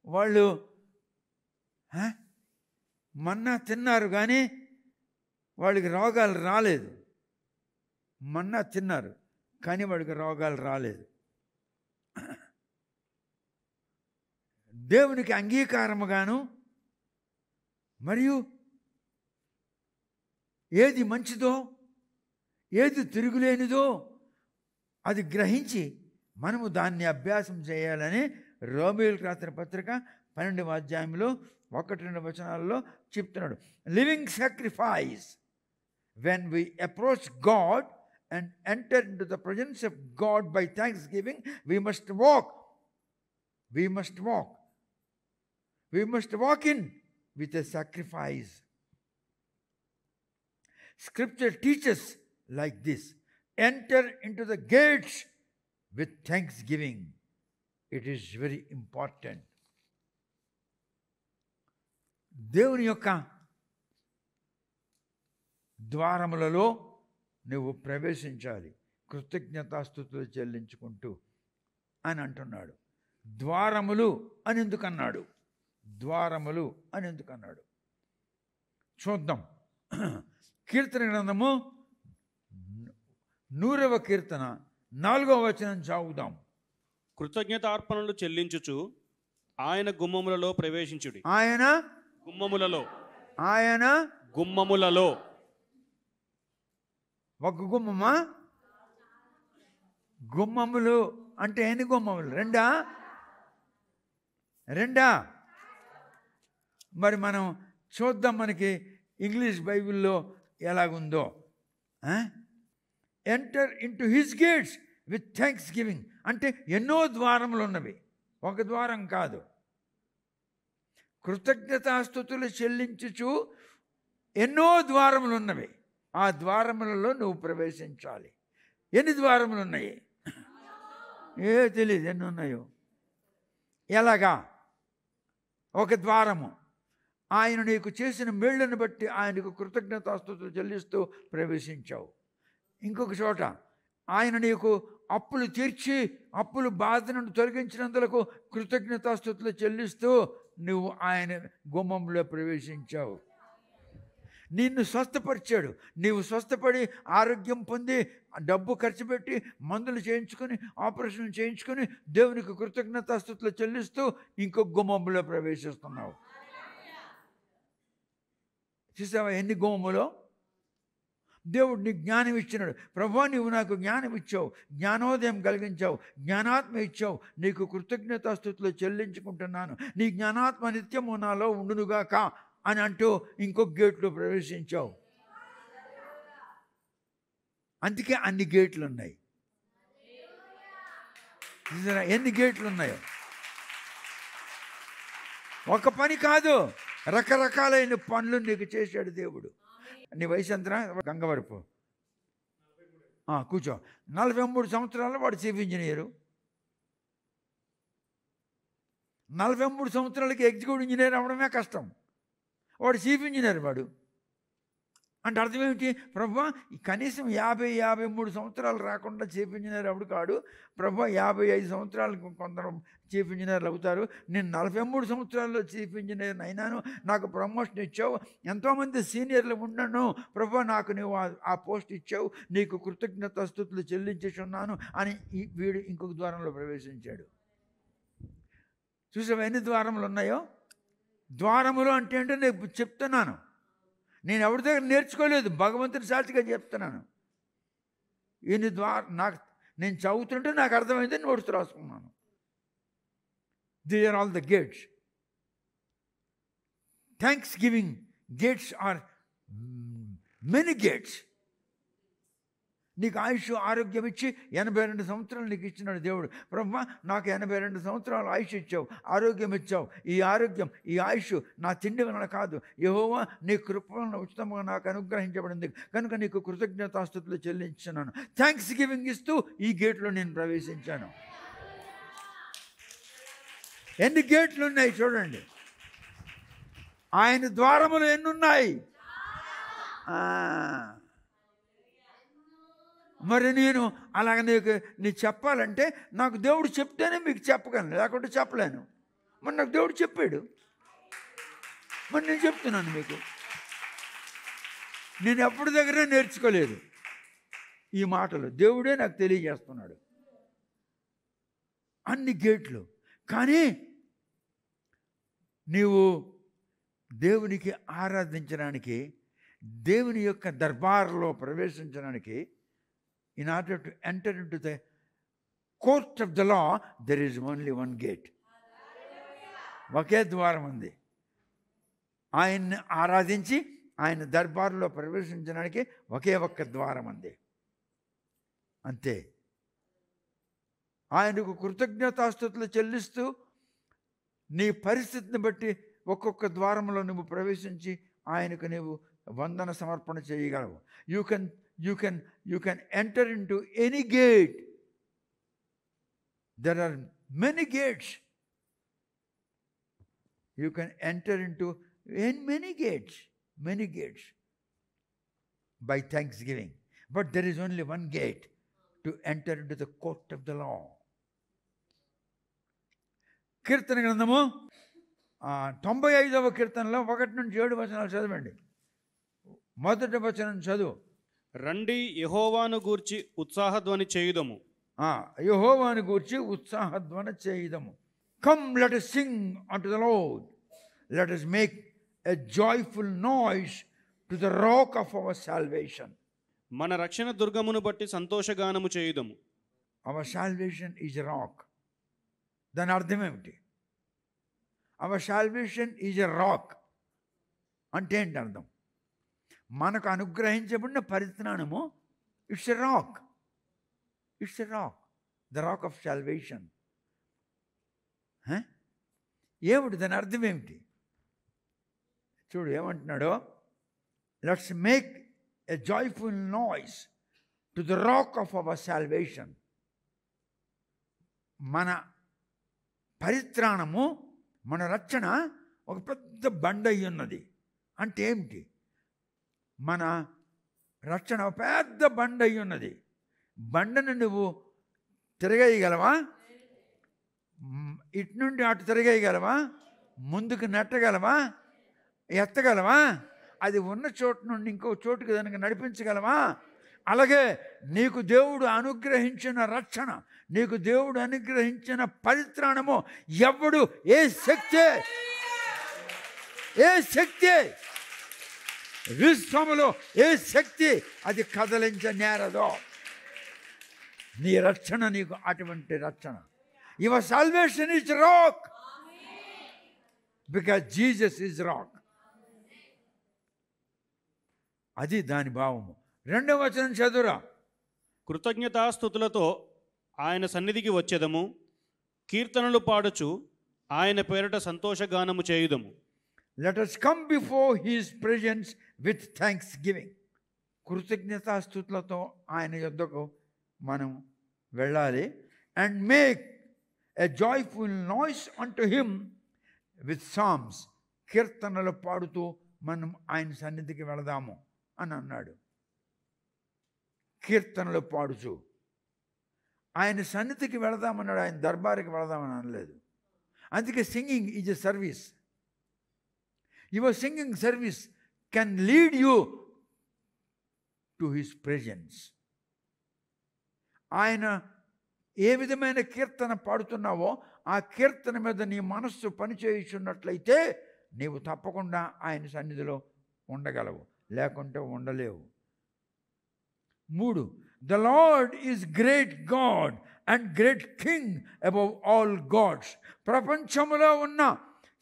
వాళ్ళు మన్నా తిన్నారు కానీ వాళ్ళకి రోగాలు రాలేదు. మన్నా తిన్నారు కానీ వాడికి రోగాలు రాలేదు. దేవునికి అంగీకారముగాను మరియు ఏది మంచిదో, ఏది తిరుగులేనిదో అది గ్రహించి మనము దాన్ని అభ్యాసం చేయాలని రోమీయులకు రాసిన పత్రిక 12వ అధ్యాయంలో 1-2 వచనాల్లో చెప్తున్నాడు. Living sacrifice. When we approach God and enter into the presence of God by thanksgiving, we must walk. We must walk. We must walk in with a sacrifice. Scripture teaches like this. Enter into the gates with thanksgiving. It is very important. దేవుని యొక్క ద్వారములలో నువ్వు ప్రవేశించాలి కృతజ్ఞతాస్తుతులు చెల్లించుకుంటూ అని అంటున్నాడు. ద్వారములు అని ఎందుకన్నాడు? ద్వారములు అని ఎందుకన్నాడు? చూద్దాం. కీర్తన గ్రంథము 100వ కీర్తన 4వ వచనం చదువుదాం. కృతజ్ఞతార్పణలు చెల్లించుచు ఆయన గుమ్మములలో ప్రవేశించుడి. ఆయన గుమ్మములలో, ఆయన గుమ్మములలో. ఒక గుమ్మమా? గుమ్మములు అంటే ఎన్ని గుమ్మములు? రెండా? మరి మనం చూద్దాం మనకి ఇంగ్లీష్ బైబిల్లో ఎలాగుందో. Enter into his gates with thanks giving అంటే ఎన్నో ద్వారములు ఉన్నవి, ఒక ద్వారం కాదు. కృతజ్ఞతాస్తుతులు చెల్లించుచు ఎన్నో ద్వారములు ఉన్నవి. ఆ ద్వారములలో నువ్వు ప్రవేశించాలి. ఎన్ని ద్వారములు ఉన్నాయి? తెలియదు ఎన్ని ఉన్నాయో. ఎలాగా? ఒక ద్వారము ఆయన నీకు చేసిన మేళ్లను బట్టి ఆయనకు కృతజ్ఞతాస్తుతులు చెల్లిస్తూ ప్రవేశించావు. ఇంకొక చోట ఆయన నీకు అప్పులు తీర్చి అప్పులు బాధను తొలగించినందులకు కృతజ్ఞతాస్తుతులు చెల్లిస్తూ నువ్వు ఆయన గుమ్మంలో ప్రవేశించావు. నిన్ను స్వస్థపరిచాడు. నీవు స్వస్థపడి ఆరోగ్యం పొంది డబ్బు ఖర్చు పెట్టి మందులు చేయించుకొని ఆపరేషన్ చేయించుకొని దేవునికి కృతజ్ఞతాస్తుతులు చెల్లిస్తూ ఇంకొక గుమ్మంలో ప్రవేశిస్తున్నావు. చూసావా ఎన్ని గుమ్మములో? దేవుడు నీకు జ్ఞానం ఇచ్చినాడు. ప్రభువా నీవు నాకు జ్ఞానం ఇచ్చావు, జ్ఞానోదయం కలిగించావు, జ్ఞానాత్మ ఇచ్చావు, నీకు కృతజ్ఞతాస్తుతులు చెల్లించుకుంటున్నాను, నీ జ్ఞానాత్మ నిత్యము నాలో ఉండునుగాక అని అంటూ ఇంకొక గేట్లో ప్రవేశించావు. అందుకే అన్ని గేట్లు ఉన్నాయి. ఎన్ని గేట్లు ఉన్నాయో. ఒక పని కాదు, రకరకాలైన పనులు నీకు చేశాడు దేవుడు. నీ వయసు ఎంత? గంగవరపు కూర్చో. 43 సంవత్సరాలు వాడు చీఫ్ ఇంజనీరు. 43 సంవత్సరాలకి ఎగ్జిక్యూటివ్ ఇంజనీర్ అవ్వడమే కష్టం. వాడు చీఫ్ ఇంజనీర్. వాడు అంటే అర్థం ఏమిటి? ప్రభువా కనీసం 53 సంవత్సరాలు రాకుండా చీఫ్ ఇంజనీర్ అవ్వడు కాడు. ప్రభువా 55 సంవత్సరాలకు కొందరు చీఫ్ ఇంజనీర్లు అవుతారు. నేను 43 సంవత్సరాల్లో చీఫ్ ఇంజనీర్ అయినాను, నాకు ప్రమోషన్ ఇచ్చావు, ఎంతోమంది సీనియర్లు ఉన్నాను, ప్రభువా నాకు నువ్వు ఆ పోస్ట్ ఇచ్చావు, నీకు కృతజ్ఞతాస్తుతులు చెల్లించేసి ఉన్నాను అని వీడు ఇంకొక ద్వారంలో ప్రవేశించాడు. చూసావా ఎన్ని ద్వారములు ఉన్నాయో? ద్వారములు అంటే నేను చెప్తున్నాను, నేను ఎవరి దగ్గర నేర్చుకోలేదు, భగవంతుని సాక్షిగా చెప్తున్నాను. ఎన్ని నాకు నేను చదువుతుంటే నాకు అర్థమైంది, నోట్స్ రాసుకున్నాను. These are all the gates. Thanksgiving gates are many gates. నీకు ఆయుష్ ఆరోగ్యం ఇచ్చి 82 సంవత్సరాలు నీకు ఇచ్చినాడు దేవుడు. బ్రహ్మ నాకు 82 సంవత్సరాలు ఆయుష్ ఇచ్చావు, ఆరోగ్యం ఇచ్చావు. ఈ ఆరోగ్యం ఈ ఆయుష్ నా తిండి వలన కాదు, యెహోవా నీ కృప వలన ఉచితంగా నాకు అనుగ్రహించబడింది కనుక నీకు కృతజ్ఞతాస్తుతులు చెల్లించున్నాను. థ్యాంక్స్ గివింగ్ ఇస్తూ ఈ గేట్లో నేను ప్రవేశించాను. ఎన్ని గేట్లు ఉన్నాయి చూడండి. ఆయన ద్వారములు ఎన్నున్నాయి? మరి నేను అలాగ నీ చెప్పాలంటే నాకు దేవుడు చెప్తేనే మీకు చెప్పగలను, లేకుంటే చెప్పలేను. మరి నాకు దేవుడు చెప్పాడు, మరి నేను చెప్తున్నాను మీకు. నేను ఎప్పటి దగ్గరే నేర్చుకోలేదు ఈ మాటలు, దేవుడే నాకు తెలియజేస్తున్నాడు. అన్ని గేట్లు. కానీ నీవు దేవునికి ఆరాధించడానికి, దేవుని యొక్క దర్బార్లో ప్రవేశించడానికి, in order to enter into the court of the law, there is only one gate. ఒకే ద్వారం ఉంది. ఆయన్ని ఆరాధించి ఆయన దర్బార్లో ప్రవేశించడానికి ఒకే ఒక్క ద్వారం ఉంది, అంతే. ఆయనకు కృతజ్ఞతాస్తుతులు చెల్లిస్తూ నీ పరిస్థితిని బట్టి ఒక్కొక్క ద్వారంలో నువ్వు ప్రవేశించి ఆయనకు నీవు వందన సమర్పణ చేయగలవు. You can enter into any gate. There are many gates. You can enter into many gates by thanksgiving. But there is only one gate to enter into the court of the law. కీర్తన గ్రంథము 95వ కీర్తనలో 1 నుంచి 7 వచనాలు చదవండి. మొదటి వచనం చదువు. రండి యెహోవాను గూర్చి ఉత్సాహధ్వని చేయుదము. యెహోవాను గూర్చి ఉత్సాహధ్వని చేయుదము. Come let us sing unto the Lord. Let us make a joyful noise to the rock of our salvation. మన రక్షణ దుర్గమును బట్టి సంతోషగానము చేయుదము. Our salvation is a rock. దాని అర్థం ఏమిటి? Our salvation is a rock అంటే ఏంటి అర్థం? మనకు అనుగ్రహించబడిన పరిత్రాణము it's a rock. It's a rock, the rock of salvation. ఏమిటి దాని అర్థం ఏమిటి? చూడు ఏమంటున్నాడో, let's make a joyful noise to the rock of our salvation. మన పరిత్రాణము, మన రక్షణ ఒక పెద్ద బండ అయి ఉన్నది. అంటే ఏమిటి? మన రక్షణ ఒక పెద్ద బండ అయి ఉన్నది. బండను నువ్వు తిరగేయగలవా? ఇటు నుండి అటు తిరగేయగలవా? ముందుకు నెట్టగలవా? ఎత్తగలవా? అది ఉన్న చోటు నుండి ఇంకో చోటుకి దానికి నడిపించగలవా? అలాగే నీకు దేవుడు అనుగ్రహించిన రక్షణ, నీకు దేవుడు అనుగ్రహించిన పరిత్రాణము ఎవడు, ఏ శక్తి విశ్వములో ఏ శక్తి అది కదలించనేరదో. నీ రక్షణ నీకు అటువంటి రక్షణ. Your salvation is rock because Jesus is rock. అది దాని భావము. 2వ వచనం చదువురా. కృతజ్ఞతాస్తుతులతో ఆయన సన్నిధికి వచ్చేదము, కీర్తనలు పాడుచు ఆయన పేరట సంతోషగానము చేయుదము. Let us come before his presence with thanksgiving. కృతజ్ఞతాస్తుతులతో ఆయన యొద్దకు మనం వెళ్ళాలి. And make a joyful noise unto him with psalms. కీర్తనలు పాడుతూ మనం ఆయన సన్నిధికి వెళదాము అని అన్నాడు. కీర్తనలు పాడుచు ఆయన సన్నిధికి వెళదామన్నాడు, ఆయన దర్బారికి వెళదామని అనలేదు. అందుకే singing is a service. Your singing service can lead you to his presence. ఆయన ఏ విధమైన కీర్తన పాడుతున్నావో ఆ కీర్తన మీద నీ మనస్సు పనిచేయుచున్నట్లయితే నీవు తప్పకుండా ఆయన సన్నిధిలో ఉండగలవు, లేకుంటే ఉండలేవు. 3. The Lord is great God and great King above all gods. ప్రపంచములో ఉన్న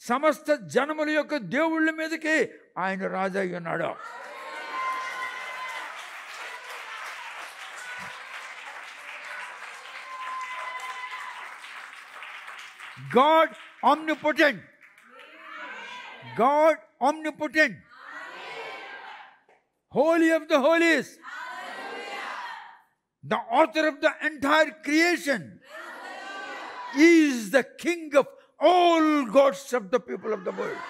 సమస్త జనముల యొక్క దేవుళ్ళ మీదకి ఆయన రాజు అయి ఉన్నాడు. God omnipotent. God omnipotent. Holy of the holies. The author of the entire creation is the king of all gods of the people of the world.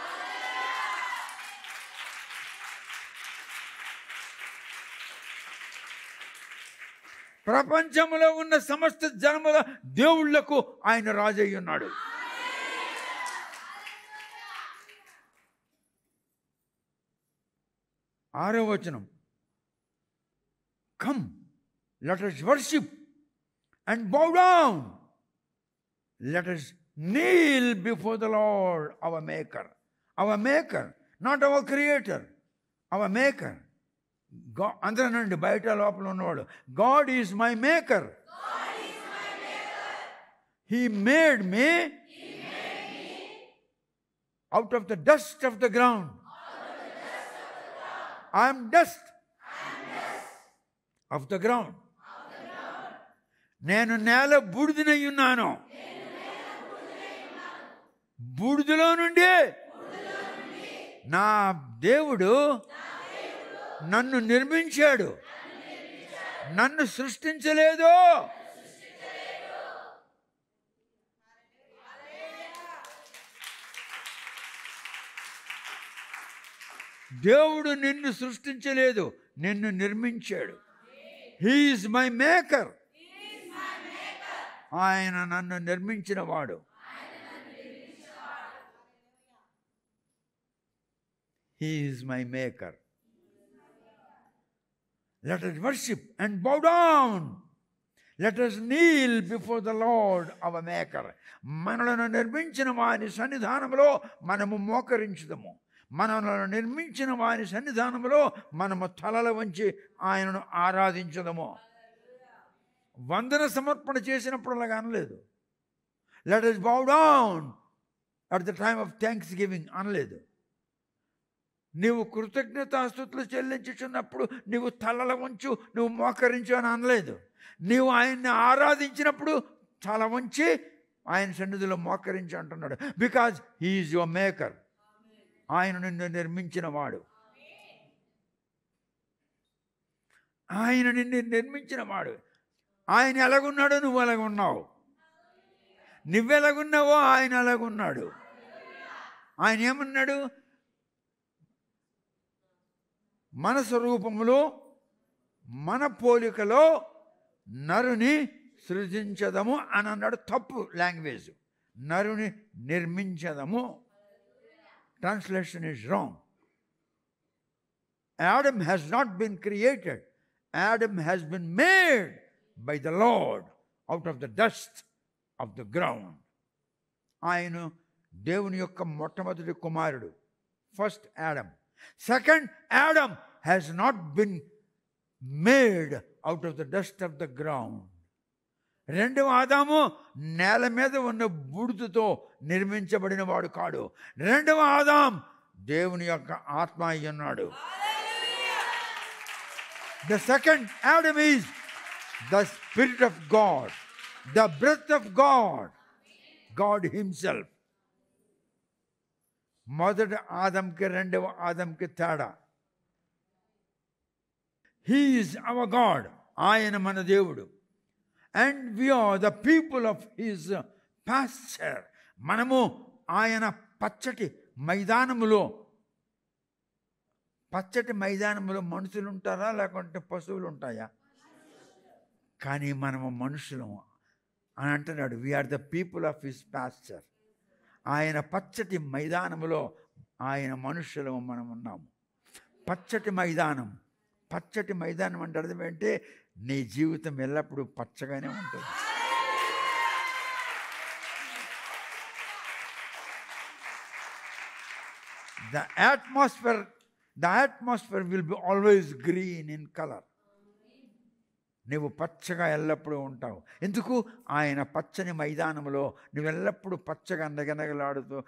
ప్రపంచంలో ఉన్న సమస్త జనముల దేవుళ్లకు ఆయన రాజు అయి ఉన్నాడు. ఆరో వచనం, come let us worship and bow down. Let us kneel before the Lord, our maker. Our maker, not our creator. Our maker. God, అందరనండి బయట లోపల ఉన్నవాడు, God is my maker. He made me out of the dust of the ground. I am dust of the ground. నేను నేల బూడిదనై ఉన్నాను. బూడిదలో నుండి నా దేవుడు నన్ను నిర్మించాడు, నన్ను సృష్టించలేదు. దేవుడు నిన్ను సృష్టించలేదు, నిన్ను నిర్మించాడు. He is my maker. ఆయన నన్ను నిర్మించిన వాడు. He is my maker. Let us worship and bow down. Let us kneel before the Lord our maker. మనలను నిర్మించిన వారి సన్నిధానంలో మనము మోకరించుదము. మనలను నిర్మించిన వారి సన్నిధానంలో మనము తలల వంచి ఆయనను ఆరాధించుదము. వందన సమర్పణ చేసినప్పుడు అలాగా అనలేదు. Let us bow down at the time of thanksgiving అనలేదు. నీవు కృతజ్ఞతాస్తుతులు చెల్లించుచున్నప్పుడు నీవు తలల వంచు, నువ్వు మోకరించు అని అనలేదు. నీవు ఆయన్ని ఆరాధించినప్పుడు తల వంచి ఆయన సన్నిధిలో మోకరించి అంటున్నాడు. Because he is your maker. ఆయన నిన్ను నిర్మించిన వాడు. ఆయన నిన్ను నిర్మించిన వాడు. ఆయన ఎలాగున్నాడో నువ్వు అలాగున్నావు. నువ్వెలాగున్నావో ఆయన అలాగున్నాడు. ఆయన ఏమన్నాడు? మన స్వరూపములో మన పోలికలో నరుని సృజించదము అని అన్నాడు. తప్పు లాంగ్వేజ్. నరుని నిర్మించదము. Translation is wrong. Adam has not been created. Adam has been made by the Lord out of the dust of the ground. ఆయన దేవుని యొక్క మొట్టమొదటి కుమారుడు. First Adam. Second, Adam has not been made out of the dust of the ground. రెండవ ఆదాము నేల మీద ఉన్న బూడిదతో నిర్మించబడిన వాడు కాడు. రెండవ ఆదాం దేవుని యొక్క ఆత్మ అయి ఉన్నాడు. The second Adam is the Spirit of God, the breath of God, God himself. మొదటి ఆదంకి రెండవ ఆదంకి తేడా. He is our God. ఆయన మన దేవుడు. And we are the people of his pasture. మనము ఆయన పచ్చటి మైదానములో మనుషులు ఉంటారా లేకుంటే పశువులు ఉంటాయా? కానీ మనము మనుషులము అని అంటున్నాడు. We are the people of his pasture. ఆయన పచ్చటి మైదానములో ఆయన మనుషులము మనం ఉన్నాము. పచ్చటి మైదానం. పచ్చటి మైదానం అంటే అర్థం ఏంటంటే నీ జీవితం ఎల్లప్పుడూ పచ్చగానే ఉంటుంది. The atmosphere will be always green in color. నువ్వు పచ్చగా ఎల్లప్పుడూ ఉంటావు. ఎందుకు? ఆయన పచ్చని మైదానంలో నువ్వు ఎల్లప్పుడూ పచ్చగా నగనగలాడుతూ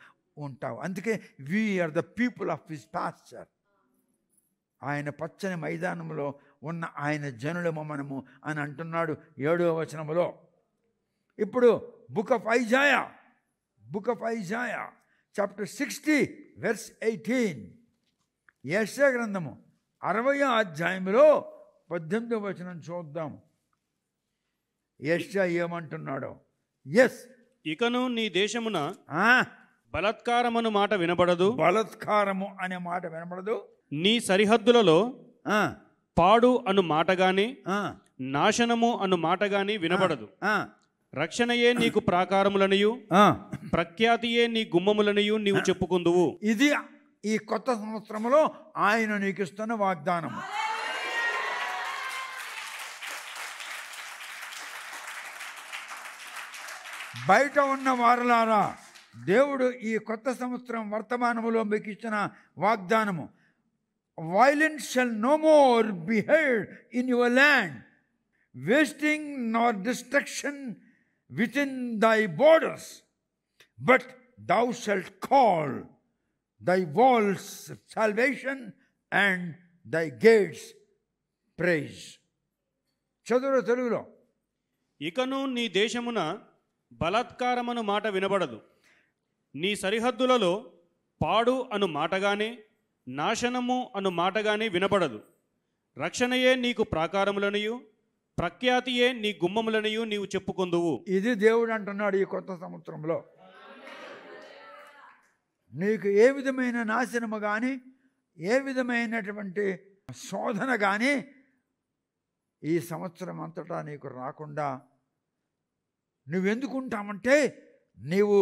ఉంటావు. అందుకే we are the people of his pasture. ఆయన పచ్చని మైదానంలో ఉన్న ఆయన జనులము మనము అని అంటున్నాడు 7వ వచనములో. ఇప్పుడు book of Isaiah chapter 60 verse 18. యెషయా గ్రంథము 60వ అధ్యాయంలో 18వ వచనం చూద్దాం. యెషయా ఏమంటున్నాడో. ఎస్. ఇకను నీ దేశమున బలాత్కారమను మాట వినబడదు. బలాత్కారము అనే మాట వినబడదు. నీ సరిహద్దులలో పాడు అను మాట గాని నాశనము అను మాట గాని వినబడదు. రక్షణయే నీకు ప్రాకారములనియు ప్రఖ్యాతియే నీ గుమ్మములనియు నీవు చెప్పుకుందువు. ఇది ఈ కొత్త సంవత్సరంలో ఆయన నీకు ఇస్తున్న వాగ్దానము. బయట ఉన్న వారలారా, దేవుడు ఈ కొత్త సంవత్సరం వర్తమానములో మీకు ఇచ్చిన వాగ్దానము. Violence shall no more be heard in your land, wasting nor destruction within thy borders, but thou shalt call thy walls salvation and thy gates praise. చదువు తెలుగులో. ఇకను నీ దేశమున బలాత్కారమను మాట వినబడదు. నీ సరిహద్దులలో పాడు అను మాటగానే నాశనము అను మాటగానే వినబడదు. రక్షణయే నీకు ప్రాకారములనియు ప్రఖ్యాతియే నీ గుమ్మములనియు నీవు చెప్పుకుందువు. ఇది దేవుడు అంటున్నాడు ఈ కొత్త సంవత్సరంలో. నీకు ఏ విధమైన నాశనము కానీ ఏ విధమైనటువంటి శోధన కానీ ఈ సంవత్సరం అంతటా నీకు రాకుండా నువ్వెందుకుంటామంటే నీవు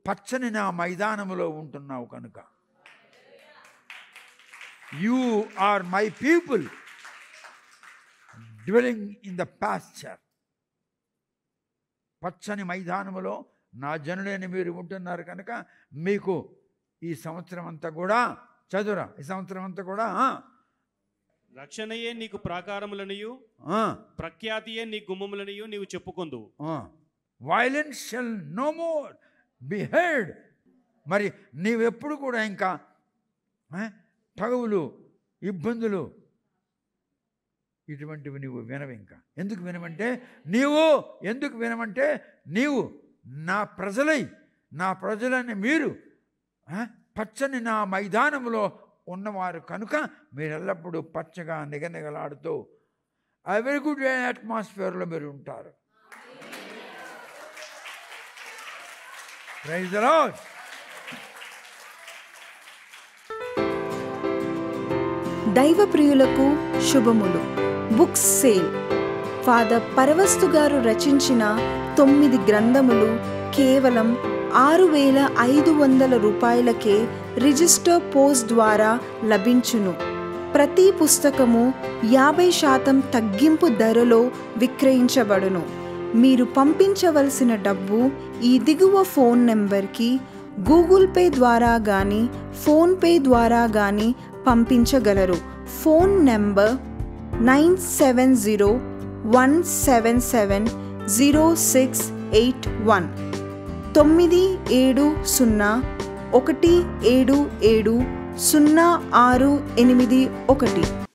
పచ్చని నా మైదానములో ఉంటున్నావు కనుక. You are my people dwelling in the pasture. పచ్చని మైదానములో నా జనులైన మీరు ఉంటున్నారు కనుక మీకు ఈ సంవత్సరం అంతా కూడా చదువురా, ఈ సంవత్సరం అంతా కూడా రక్షణయే నీకు ప్రాకారములనియు ప్రఖ్యాతియే నీ గుమ్మములనియు నీవు చెప్పుకొందువు. Violence shall no more be heard. మరి నీవెప్పుడు కూడా ఇంకా తగువులు, ఇబ్బందులు ఇటువంటివి నీవు వినవు. ఇంకా ఎందుకు వినమంటే నీవు నా ప్రజలని మీరు పచ్చని నా మైదానంలో ఉన్నవారు కనుక మీరు ఎల్లప్పుడూ పచ్చగా నిగనిగలాడుతూ ఆ వెరీ గుడ్ అట్మాస్ఫియర్లో మీరు ఉంటారు. Praise the Lord. దైవ ప్రియులకు శుభములు. Books sale. ఫాదర్ పరవస్తు గారు రచించిన 9 గ్రంథములు కేవలం 6,500 రూపాయలకే రిజిస్టర్ పోస్ట్ ద్వారా లభించును. ప్రతి పుస్తకము 50% తగ్గింపు ధరలో విక్రయించబడును. మీరు పంపించవలసిన డబ్బు ఈ దిగువ ఫోన్ నెంబర్కి గూగుల్ పే ద్వారా కానీ ఫోన్పే ద్వారా కానీ పంపించగలరు. Phone number 9701770681 97017700681.